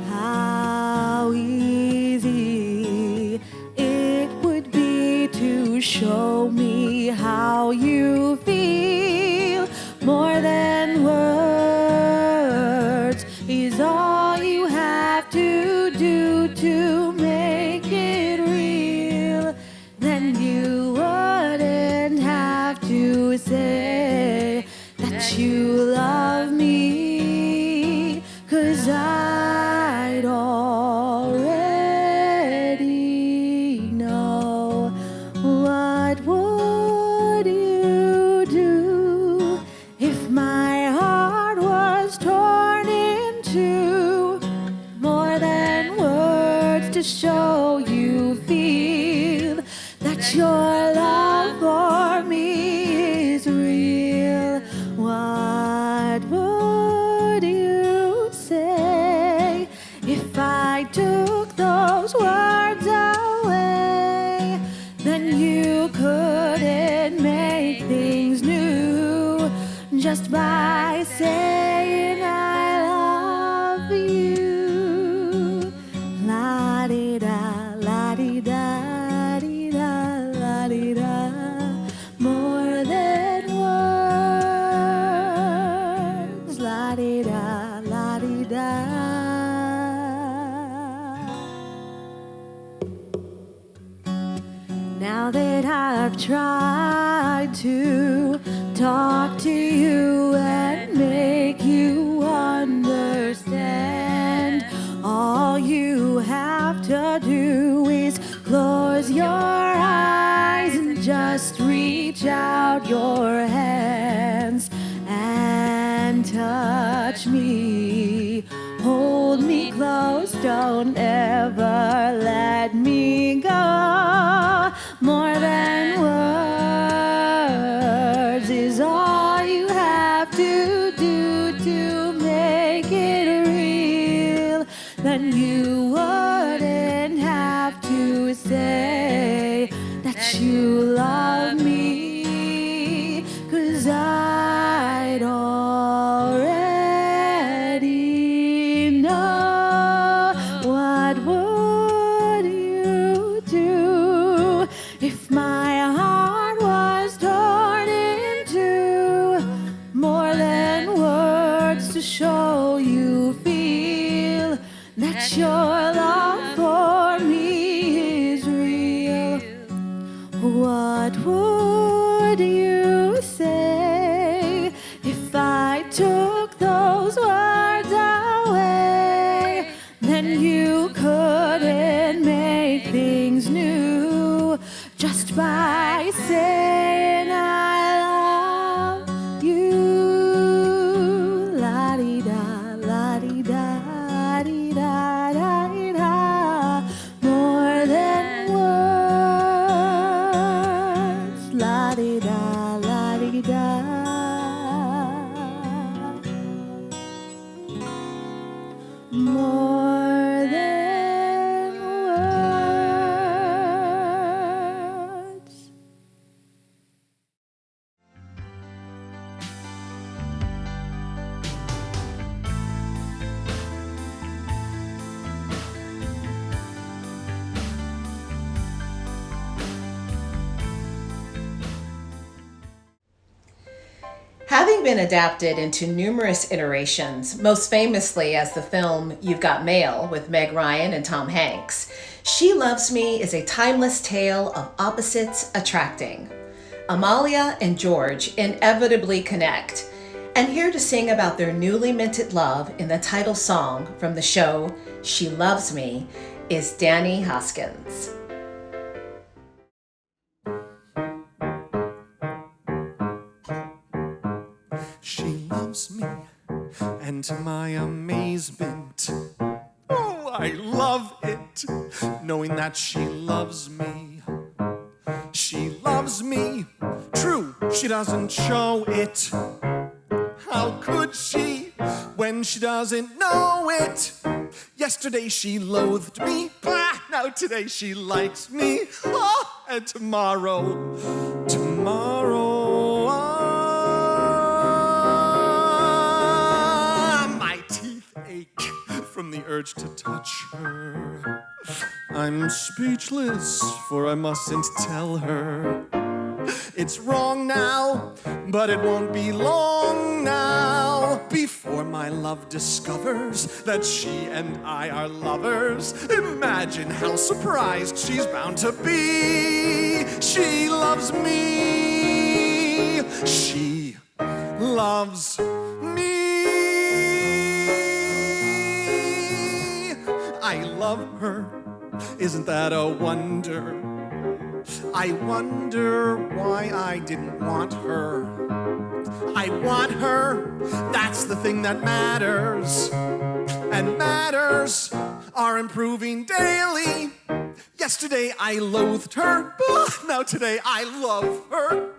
S8: how easy it would be to show me how you feel. More than words is all you have to do to make it real. Then you wouldn't have to say that you love me, 'cause I'd already know. What would you do if my heart was torn in two? More than words to show you feel that your love for me is real. What would you say if I took those words away? Then you couldn't make things new just by saying I love you. La-di-da, la-di-da, di-da, la-di-da. More than words. La-di-da, la-di-da. Now that I've tried to talk to you and make you understand, all you have to do is close close your eyes and just reach out your hands and touch me. Hold me close, don't ever let me go. More than words is all you have to do to make it real. Then you wouldn't have to say that you love me, 'cause I'd already know. What would you do if my heart was torn into more than words to show you feel that your love for me is real? What would you say if I took those words away? Then you couldn't make things new just by saying I love you. La-di-da, la-di-da, di-da, da-di-da. More than words. La-di-da, la-di-da. More than words.
S2: Having been adapted into numerous iterations, most famously as the film You've Got Mail with Meg Ryan and Tom Hanks, She Loves Me is a timeless tale of opposites attracting. Amalia and George inevitably connect, and here to sing about their newly minted love in the title song from the show She Loves Me is Danny Hoskins.
S6: She loves me, and to my amazement, oh, I love it, knowing that she loves me. She loves me, true, she doesn't show it. How could she, when she doesn't know it? Yesterday she loathed me, bah, now today she likes me, ah, and tomorrow, my teeth ache from the urge to touch her. I'm speechless, for I mustn't tell her. It's wrong now, but it won't be long now before my love discovers that she and I are lovers. Imagine how surprised she's bound to be. She loves me. She loves me. I love her. Isn't that a wonder? I wonder why I didn't want her. I want her, that's the thing that matters. And matters are improving daily. Yesterday I loathed her, now today I love her.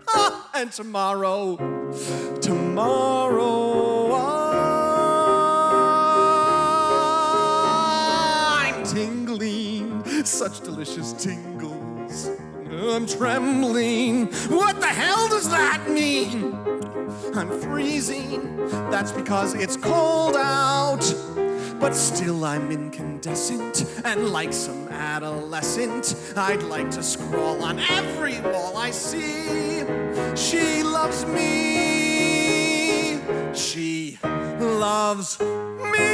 S6: And tomorrow, I'm tingling, such delicious tingles. I'm trembling. What the hell does that mean? I'm freezing. That's because it's cold out. But still I'm incandescent, and like some adolescent, I'd like to scrawl on every wall I see. She loves me. She loves me.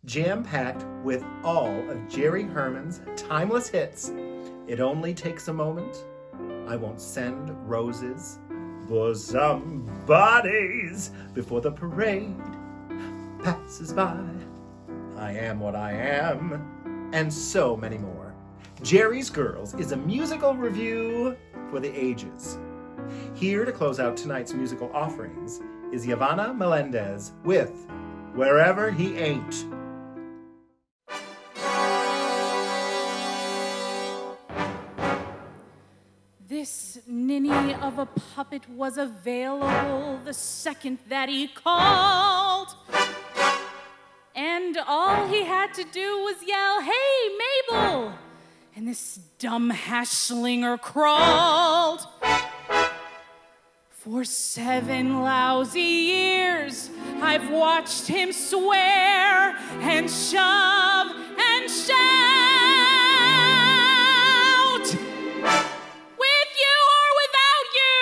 S9: jam-packed with all of Jerry Herman's timeless hits. It Only Takes a Moment, I Won't Send Roses, For Somebody's Before the Parade Passes By, I Am What I Am, and so many more. Jerry's Girls is a musical review for the ages. Here to close out tonight's musical offerings is Yvonne Melendez with Wherever He Ain't.
S10: This ninny of a puppet was available the second that he called. And all he had to do was yell, "Hey, Mabel!" And this dumb hash slinger crawled. For 7 lousy years, I've watched him swear and shove and shout. With you or without you?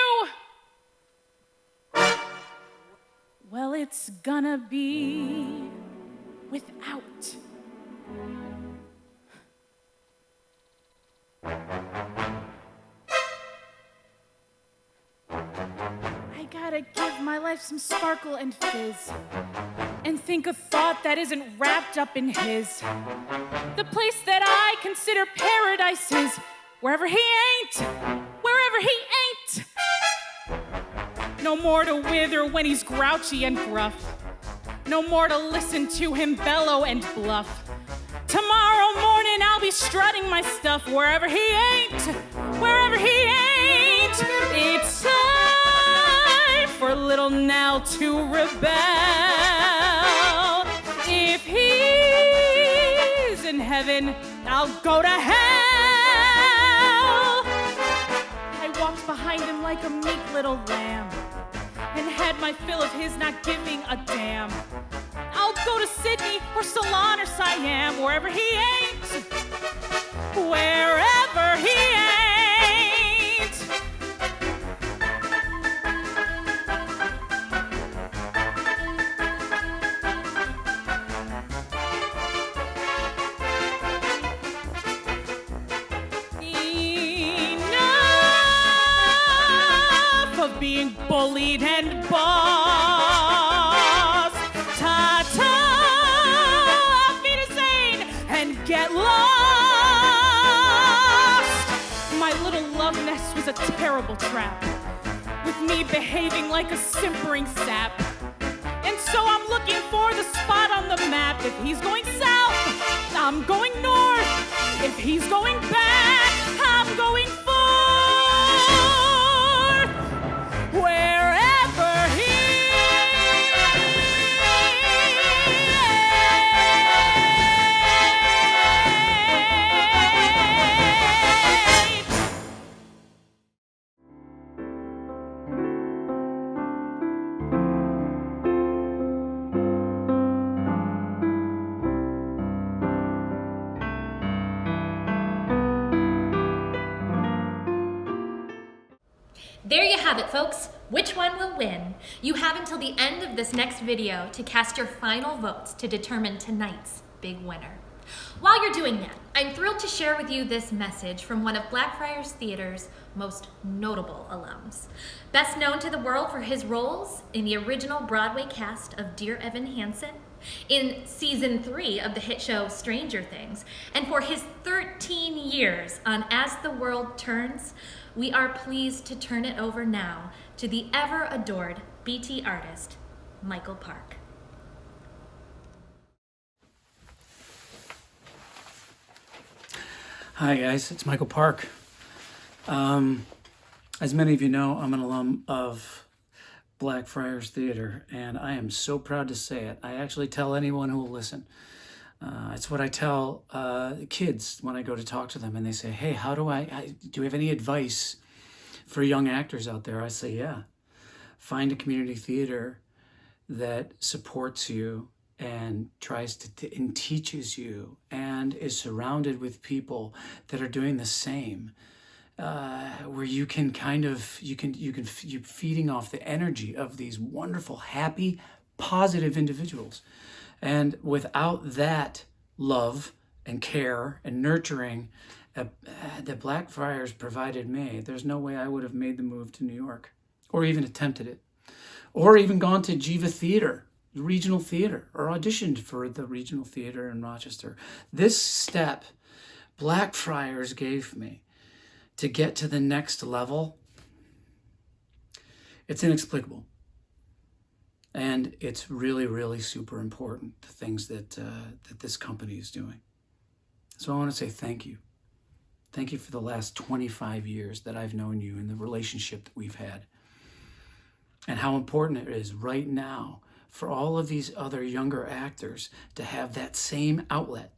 S10: Well, it's gonna be without. I gotta give my life some sparkle and fizz, and think a thought that isn't wrapped up in his. The place that I consider paradise is wherever he ain't, wherever he ain't. No more to wither when he's grouchy and gruff. No more to listen to him bellow and bluff. Tomorrow morning I'll be strutting my stuff wherever he ain't, wherever he ain't. It's time for little Nell to rebel. If he's in heaven, I'll go to hell. I walked behind him like a meek little lamb and had my fill of his not giving a damn. I'll go to Sydney or Ceylon or Siam, wherever he ain't, wherever he ain't. Enough of being bullied and bossed. Ta-ta, auf Wiedersehen, and get lost. My little love nest was a terrible trap, with me behaving like a simpering sap. And so I'm looking for the spot on the map. If he's going south, I'm going north. If he's going back, I'm going forth. Wherever he
S11: There you have it, folks. Which one will win? You have until the end of this next video to cast your final votes to determine tonight's big winner. While you're doing that, I'm thrilled to share with you this message from one of Blackfriars Theater's most notable alums. Best known to the world for his roles in the original Broadway cast of Dear Evan Hansen, in season 3 of the hit show Stranger Things, and for his 13 years on As the World Turns, we are pleased to turn it over now to the ever-adored BT artist, Michael Park.
S12: Hi guys, it's Michael Park. As many of you know, I'm an alum of Blackfriars Theatre, and I am so proud to say it. I actually tell anyone who will listen. It's what I tell kids when I go to talk to them, and they say, "Hey, how do you have any advice for young actors out there?" I say, yeah, find a community theater that supports you and tries to and teaches you and is surrounded with people that are doing the same, where you can you're feeding off the energy of these wonderful, happy, positive individuals. And without that love and care and nurturing that Blackfriars provided me, there's no way I would have made the move to New York, or even attempted it, or even gone to Jiva Theater, regional theater, or auditioned for the regional theater in Rochester. This step Blackfriars gave me to get to the next level, it's inexplicable. And it's really, really super important, the things that this company is doing. So I want to say thank you. Thank you for the last 25 years that I've known you and the relationship that we've had. And how important it is right now for all of these other younger actors to have that same outlet,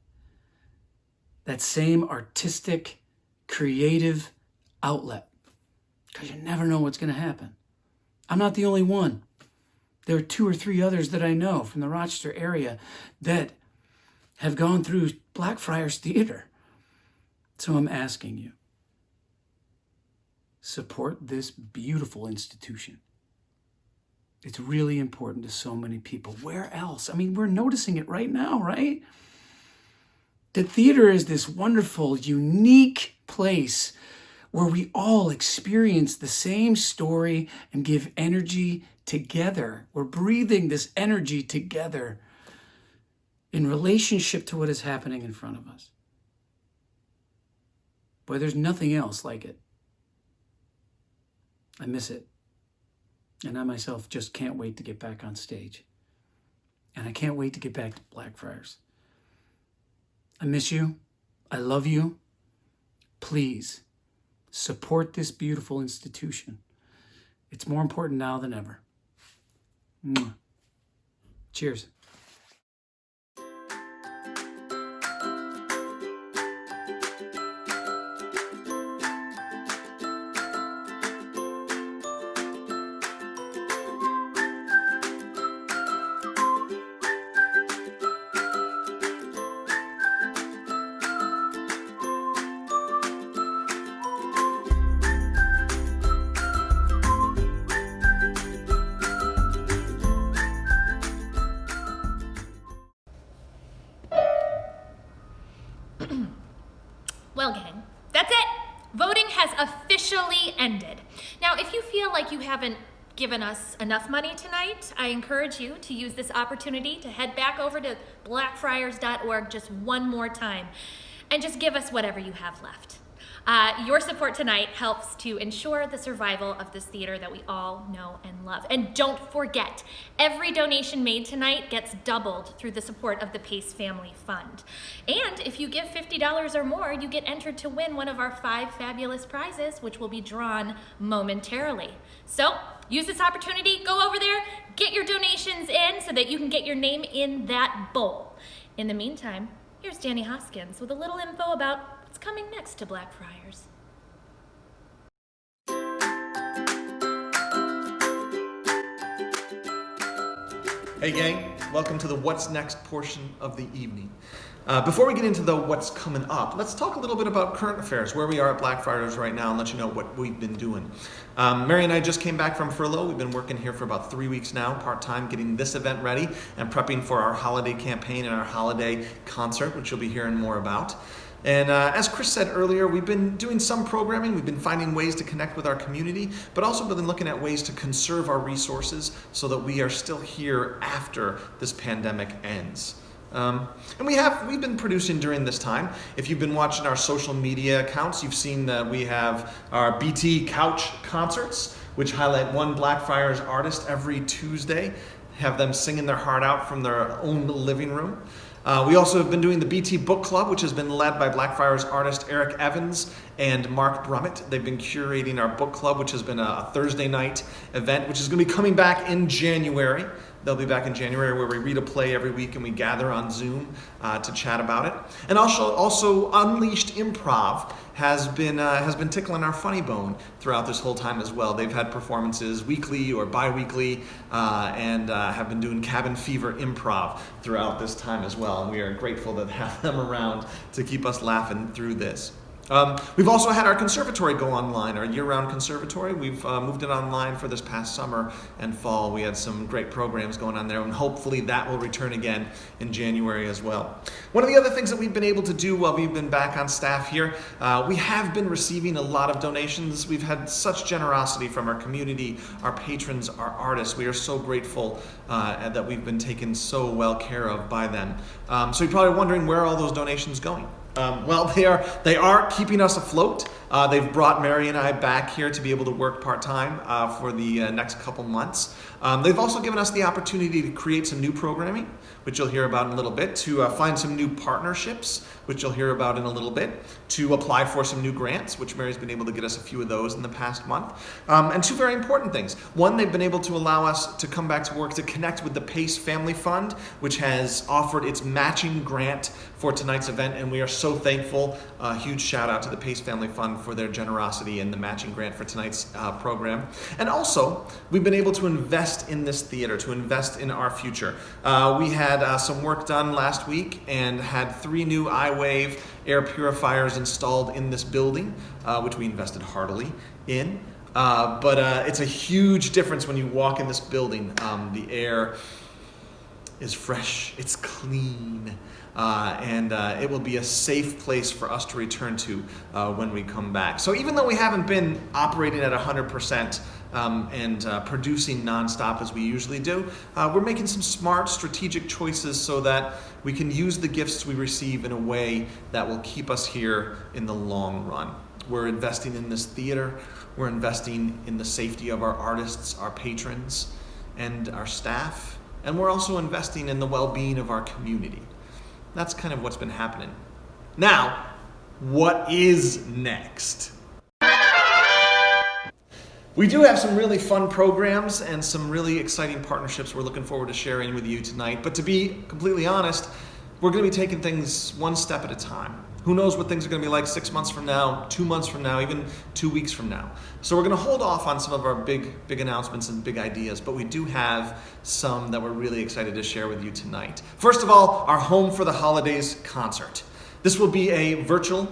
S12: that same artistic, creative outlet. Because you never know what's going to happen. I'm not the only one. There are 2 or 3 others that I know from the Rochester area that have gone through Blackfriars Theatre. So I'm asking you, support this beautiful institution. It's really important to so many people. Where else? I mean, we're noticing it right now, right? The theater is this wonderful, unique place where we all experience the same story and give energy together. We're breathing this energy together in relationship to what is happening in front of us. Boy, there's nothing else like it. I miss it. And I myself just can't wait to get back on stage. And I can't wait to get back to Blackfriars. I miss you. I love you. Please support this beautiful institution. It's more important now than ever. Mwah. Cheers.
S11: Well, gang, that's it. Voting has officially ended. Now, if you feel like you haven't given us enough money tonight, I encourage you to use this opportunity to head back over to blackfriars.org just one more time and just give us whatever you have left. Your support tonight helps to ensure the survival of this theater that we all know and love. And don't forget, every donation made tonight gets doubled through the support of the Pace Family Fund. And if you give $50 or more, you get entered to win one of our 5 fabulous prizes, which will be drawn momentarily. So use this opportunity, go over there, get your donations in so that you can get your name in that bowl. In the meantime, here's Danny Hoskins with a little info about what's coming next to Blackfriars.
S1: Hey gang, welcome to the What's Next portion of the evening. Before we get into the what's coming up, let's talk a little bit about current affairs, where we are at Blackfriars right now, and let you know what we've been doing. Mary and I just came back from furlough. We've been working here for about 3 weeks now, part-time, getting this event ready and prepping for our holiday campaign and our holiday concert, which you'll be hearing more about. And as Chris said earlier, we've been doing some programming, we've been finding ways to connect with our community, but also been looking at ways to conserve our resources so that we are still here after this pandemic ends. And we've been producing during this time. If you've been watching our social media accounts, you've seen that we have our BT Couch concerts, which highlight one Blackfriars artist every Tuesday, have them singing their heart out from their own living room. We also have been doing the BT Book Club, which has been led by Blackfriars artist Eric Evans and Mark Brummett. They've been curating our book club, which has been a Thursday night event, which is going to be coming back in January. They'll be back in January, where we read a play every week and we gather on Zoom to chat about it. And also Unleashed Improv has been tickling our funny bone throughout this whole time as well. They've had performances weekly or bi-weekly and have been doing Cabin Fever Improv throughout this time as well. And we are grateful to have them around to keep us laughing through this. We've also had our conservatory go online, our year-round conservatory. We've moved it online for this past summer and fall. We had some great programs going on there, and hopefully that will return again in January as well. One of the other things that we've been able to do while we've been back on staff here, we have been receiving a lot of donations. We've had such generosity from our community, our patrons, our artists. We are so grateful that we've been taken so well care of by them. So you're probably wondering where are all those donations going? Well, they are keeping us afloat. They've brought Mary and I back here to be able to work part-time for the next couple months. They've also given us the opportunity to create some new programming, which you'll hear about in a little bit, to find some new partnerships, which you'll hear about in a little bit, to apply for some new grants, which Mary's been able to get us a few of those in the past month. And two very important things. One, they've been able to allow us to come back to work to connect with the Pace Family Fund, which has offered its matching grant for tonight's event, and we are so thankful. A huge shout out to the Pace Family Fund for their generosity in the matching grant for tonight's program. And also, we've been able to invest in this theater, to invest in our future. We had some work done last week and had 3 new iWave air purifiers installed in this building, which we invested heartily in. But it's a huge difference when you walk in this building. The air is fresh, it's clean, and it will be a safe place for us to return to when we come back. So even though we haven't been operating at 100% and producing nonstop as we usually do, we're making some smart strategic choices so that we can use the gifts we receive in a way that will keep us here in the long run. We're investing in this theater, we're investing in the safety of our artists, our patrons, and our staff, and we're also investing in the well-being of our community. That's kind of what's been happening. Now, what is next? We do have some really fun programs and some really exciting partnerships we're looking forward to sharing with you tonight. But to be completely honest, we're going to be taking things one step at a time. Who knows what things are going to be like 6 months from now, 2 months from now, even 2 weeks from now. So we're going to hold off on some of our big announcements and big ideas, but we do have some that we're really excited to share with you tonight. First of all, our Home for the Holidays concert. This will be a virtual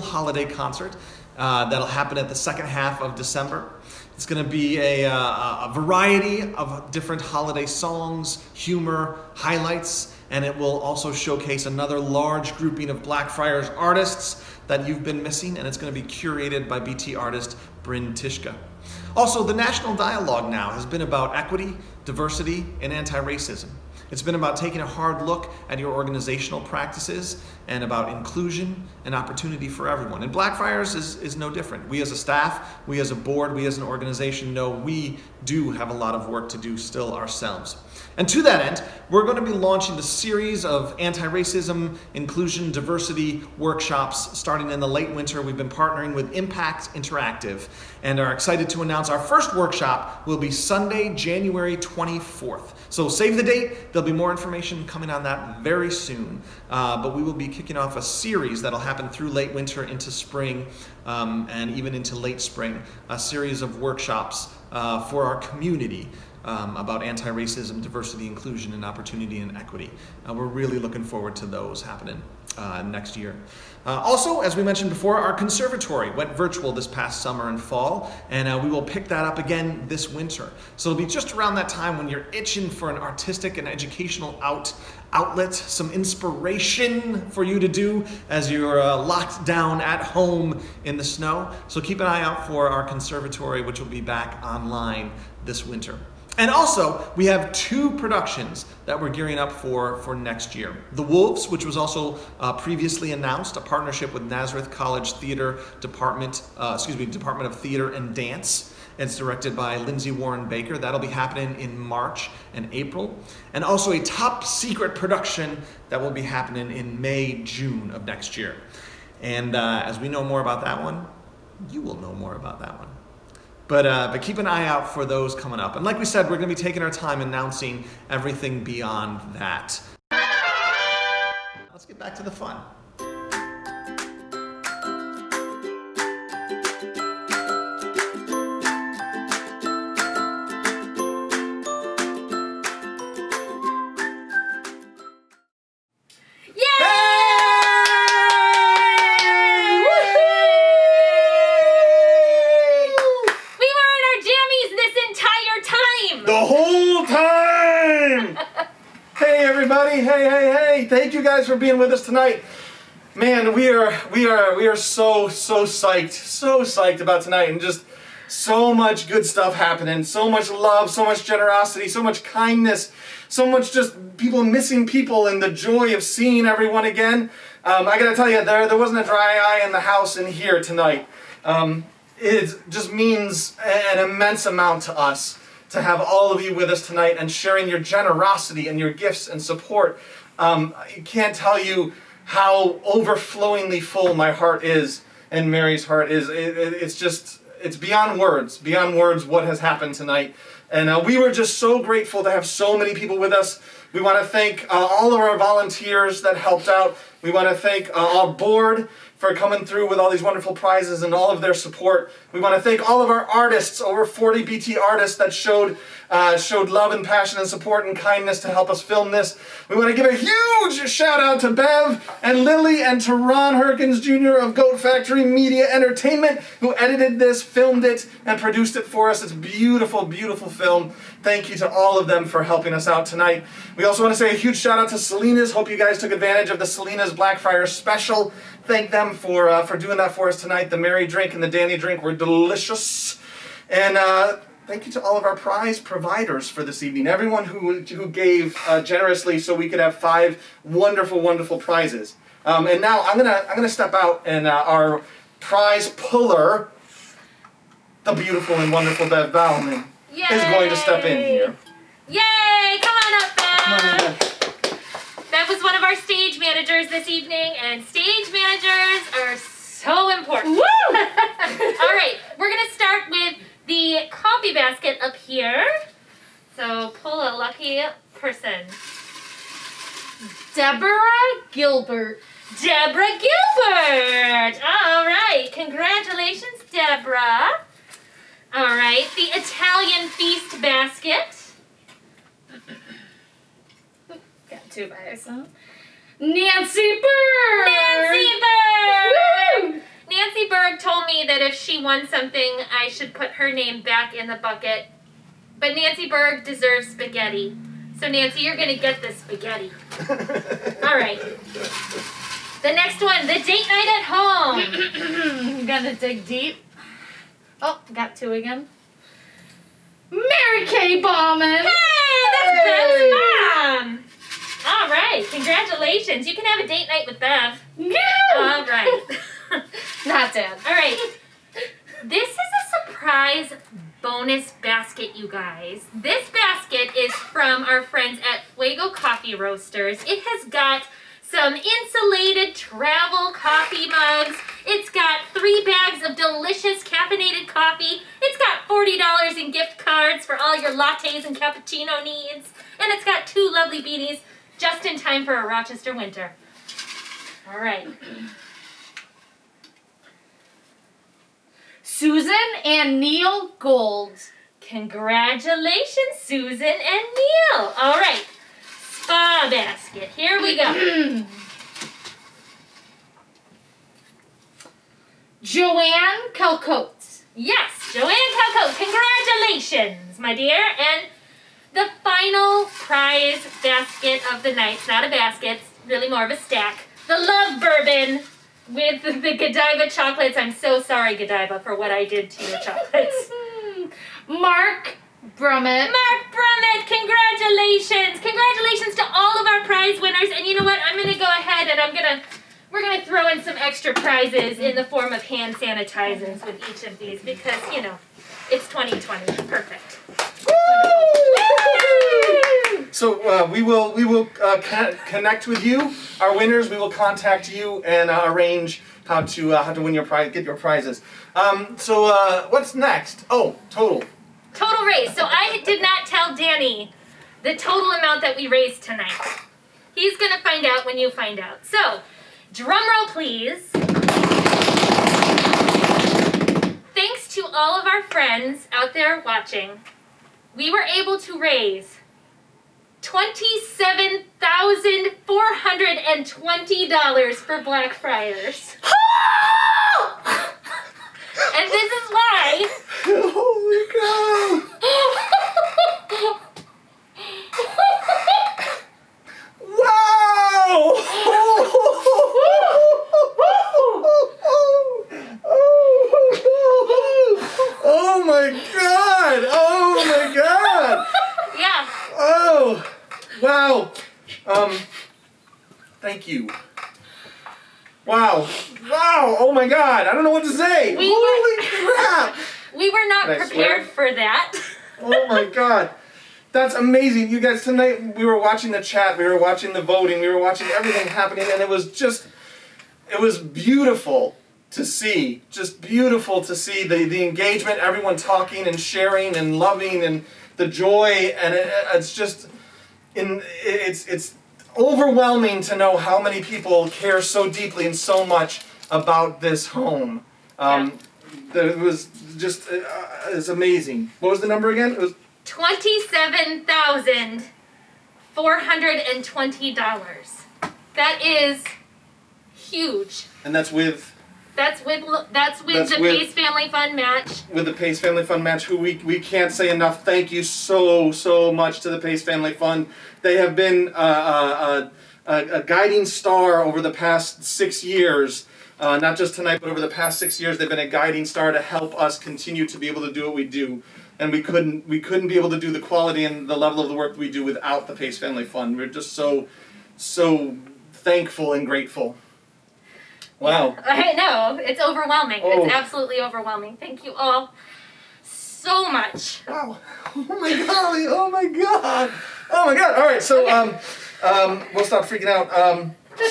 S1: holiday concert that'll happen at the second half of December. It's going to be a variety of different holiday songs, humor, highlights, and it will also showcase another large grouping of Blackfriars artists that you've been missing, and it's going to be curated by BT artist Bryn Tishka. Also, the national dialogue now has been about equity, diversity, and anti-racism. It's been about taking a hard look at your organizational practices and about inclusion and opportunity for everyone. And Blackfriars is no different. We as a staff, we as a board, we as an organization know we do have a lot of work to do still ourselves. And to that end, we're going to be launching the series of anti-racism, inclusion, diversity workshops starting in the late winter. We've been partnering with Impact Interactive and are excited to announce our first workshop will be Sunday, January 24th. So save the date. There'll be more information coming on that very soon. But we will be kicking off a series that'll happen through late winter into spring and even into late spring, a series of workshops for our community about anti-racism, diversity, inclusion, and opportunity and equity. We're really looking forward to those happening next year. Also, as we mentioned before, our conservatory went virtual this past summer and fall, and we will pick that up again this winter. So it'll be just around that time when you're itching for an artistic and educational outlet, some inspiration for you to do as you're locked down at home in the snow. So keep an eye out for our conservatory, which will be back online this winter. And also, we have 2 productions that we're gearing up for next year. The Wolves, which was also previously announced, a partnership with Nazareth College Theater Department of Theater and Dance. It's directed by Lindsay Warren Baker. That'll be happening in March and April. And also a top secret production that will be happening in May, June of next year. And as we know more about that one, you will know more about that one. But keep an eye out for those coming up. And like we said, we're going to be taking our time announcing everything beyond that. Let's get back to the fun. Hey everybody! Hey! Thank you guys for being with us tonight. Man, we are so psyched about tonight, and just so much good stuff happening. So much love, so much generosity, so much kindness, so much just people missing people, and the joy of seeing everyone again. I gotta tell you, there wasn't a dry eye in the house in here tonight. It just means an immense amount to us to have all of you with us tonight and sharing your generosity and your gifts and support. I can't tell you how overflowingly full my heart is and Mary's heart is. It's beyond words what has happened tonight. And we were just so grateful to have so many people with us. We want to thank all of our volunteers that helped out. We want to thank our board for coming through with all these wonderful prizes and all of their support. We want to thank all of our artists, over 40 BT artists that showed love and passion and support and kindness to help us film this. We want to give a huge shout out to Bev and Lily and to Ron Herkins Jr. of Goat Factory Media Entertainment, who edited this, filmed it, and produced it for us. It's a beautiful, beautiful film. Thank you to all of them for helping us out tonight. We also want to say a huge shout out to Selena's. Hope you guys took advantage of the Selena's Blackfriars special. Thank them for doing that for us tonight. The Mary drink and the Danny drink were delicious. And thank you to all of our prize providers for this evening. Everyone who gave generously so we could have 5 wonderful, wonderful prizes. And now I'm gonna step out, and our prize puller, the beautiful and wonderful Bev Bauman, is going to step in here.
S11: Yay! Come on up, Bev!
S1: Come on in, Bev.
S11: Bev was one of our stage managers this evening, and stage managers are so important. Woo! All right, we're gonna start with the coffee basket up here. So pull a lucky person. Deborah Gilbert. Deborah Gilbert! All right, congratulations, Deborah. All right, the Italian feast basket. Got 2 by herself. Nancy Berg! Nancy Berg! Woo! Nancy Berg told me that if she won something, I should put her name back in the bucket. But Nancy Berg deserves spaghetti. So Nancy, you're gonna get the spaghetti. All right. The next one, the date night at home. You gotta dig deep. Oh, got 2 again. Mary Kay Bauman. Hey, that's Bev's mom. All right, congratulations. You can have a date night with Bev. Yeah. All right. Not Dad. All right. This is a surprise bonus basket, you guys. This basket is from our friends at Fuego Coffee Roasters. It has got some insulated travel coffee mugs. It's got 3 bags of delicious caffeinated coffee. It's got $40 in gift cards for all your lattes and cappuccino needs. And it's got 2 lovely beanies just in time for a Rochester winter. All right. Susan and Neil Gold. Congratulations, Susan and Neil. All right. Spa basket. Here we go. Joanne Calcote. Yes, Joanne Calcote. Congratulations, my dear. And the final prize basket of the night. It's not a basket. It's really more of a stack. The Love Bourbon with the Godiva chocolates. I'm so sorry, Godiva, for what I did to your chocolates. Mark Brummett. Mark Brummett, congratulations. Congratulations to all of our prize winners. And you know what? I'm going to go ahead and we're going to throw in some extra prizes in the form of hand sanitizers with each of these because, you know, it's 2020. Perfect.
S1: So we will connect with you, our winners. We will contact you and arrange how to win your prize, get your prizes. So what's next? Oh, total
S11: raise. So I did not tell Danny the total amount that we raised tonight. He's gonna find out when you find out. So, drum roll, please. Thanks to all of our friends out there watching, we were able to raise $27,420 for Blackfriars. And this is why.
S1: Holy cow! Wow. Thank you. Wow. Wow. Oh my God. I don't know what to say. Holy crap.
S11: We were not
S1: Can I
S11: prepared
S1: swear?
S11: for that.
S1: Oh my God. That's amazing. You guys, tonight we were watching the chat, we were watching the voting, we were watching everything happening, and it was beautiful to see. Just beautiful to see the engagement, everyone talking and sharing and loving and the joy, and it's overwhelming to know how many people care so deeply and so much about this home. It was just, it's amazing. What was the number again? It was
S11: $27,420. That is huge.
S1: And that's with
S11: the Pace Family Fund match.
S1: With the Pace Family Fund match, who we can't say enough thank you so much to the Pace Family Fund. They have been a guiding star over the past 6 years. Not just tonight, but over the past 6 years, they've been a guiding star to help us continue to be able to do what we do. And we couldn't be able to do the quality and the level of the work we do without the Pace Family Fund. We're just so thankful and grateful. Wow.
S11: I know, it's overwhelming.
S1: Oh.
S11: It's absolutely overwhelming. Thank you all so much.
S1: Wow. Oh my golly, oh my God. Oh my God. All right, so we'll stop freaking out. You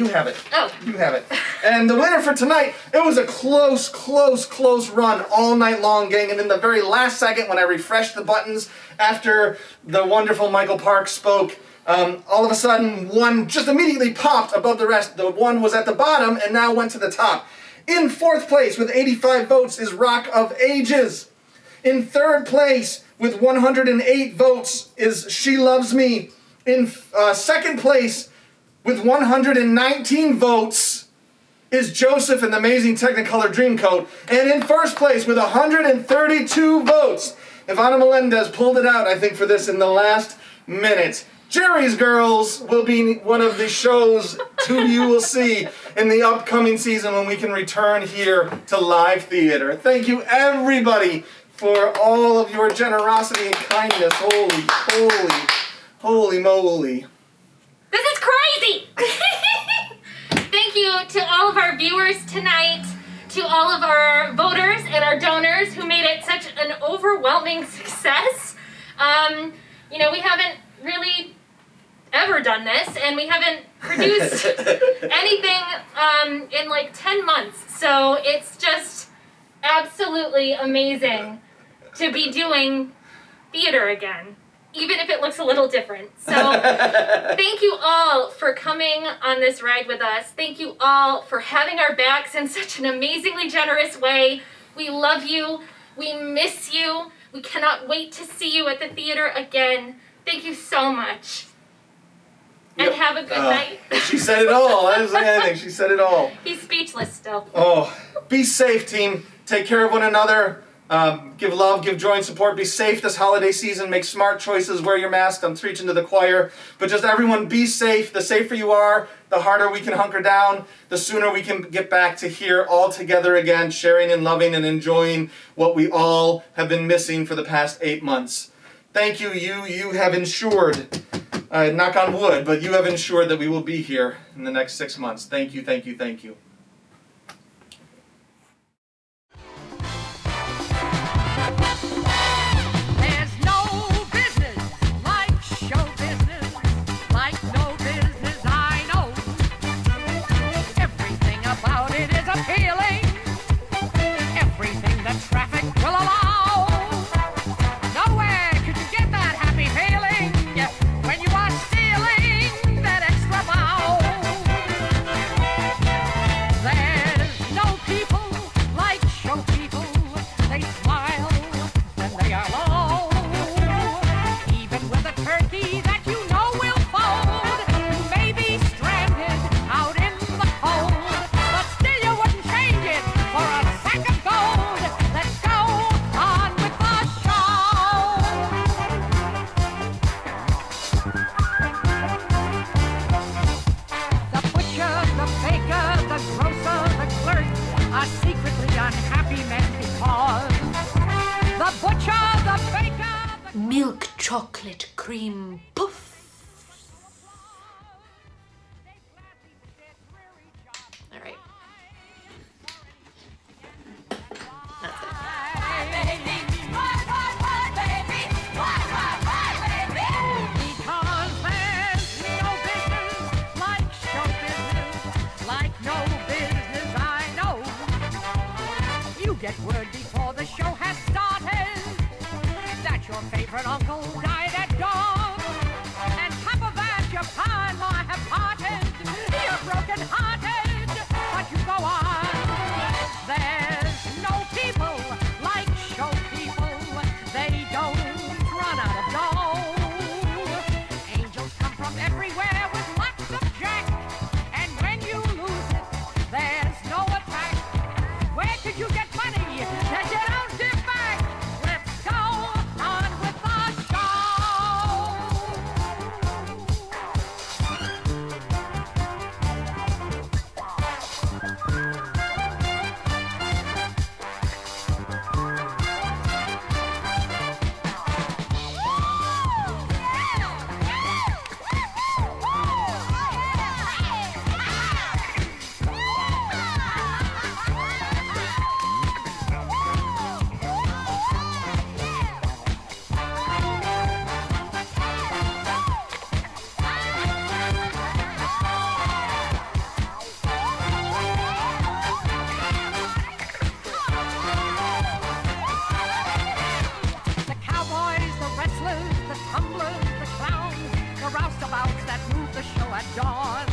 S1: have it.
S11: Oh.
S1: You have it. And the winner for tonight, it was a close run all night long, gang. And in the very last second, when I refreshed the buttons after the wonderful Michael Park spoke, all of a sudden, one just immediately popped above the rest. The one was at the bottom and now went to the top. In fourth place with 85 votes is Rock of Ages. In third place with 108 votes is She Loves Me. In second place with 119 votes is Joseph and the Amazing Technicolor Dreamcoat. And in first place with 132 votes, Ivana Melendez pulled it out, I think, for this in the last minute. Jerry's Girls will be one of the shows you will see in the upcoming season when we can return here to live theater. Thank you, everybody, for all of your generosity and kindness. Holy moly.
S11: This is crazy! Thank you to all of our viewers tonight, to all of our voters and our donors who made it such an overwhelming success. We haven't really ever done this, and we haven't produced anything in like 10 months, so it's just absolutely amazing to be doing theater again, even if it looks a little different. So thank you all for coming on this ride with us. Thank you all for having our backs in such an amazingly generous way. We love you. We miss you. We cannot wait to see you at the theater again. Thank you so much. And have a good night.
S1: She said it all. I didn't say anything. She said it all.
S11: He's speechless still.
S1: Oh, be safe, team. Take care of one another. Give love, give joy and support. Be safe this holiday season. Make smart choices. Wear your mask. I'm preaching to the choir. But just everyone be safe. The safer you are, the harder we can hunker down. The sooner we can get back to here all together again, sharing and loving and enjoying what we all have been missing for the past 8 months. Thank you. You have ensured, knock on wood, but you have ensured that we will be here in the next 6 months. Thank you, thank you, thank you.
S13: There's no business like show business, like no business I know. Everything about it is appealing, everything the traffic will allow. Nowhere could you get that happy feeling when you are stealing that extra bow. There's no people like show people. They smile when they are low. Even with a turkey that you know will fold, you may be stranded out in the cold, but still you wouldn't change it for a sack of gold. Let's go on with the show. The butcher, the baker, the grocer, the clerk are secretly unhappy men because the butcher, the baker,
S14: Milk chocolate cream puff. All right. That's it.
S13: Because there's no business like show business, like no business I know. You get word before the show has started that your favorite uncle died at dawn. And top of that, your pa-in-law have parted. You're broken-hearted, but you go on. There's no people like show people. They don't run out of dough. Angels come from everywhere with lots of jack. And when you lose it, there's no attack. Where could you get money that you don't give back? Let's go on with the tumblers, the clowns, the roustabouts that move the show at dawn.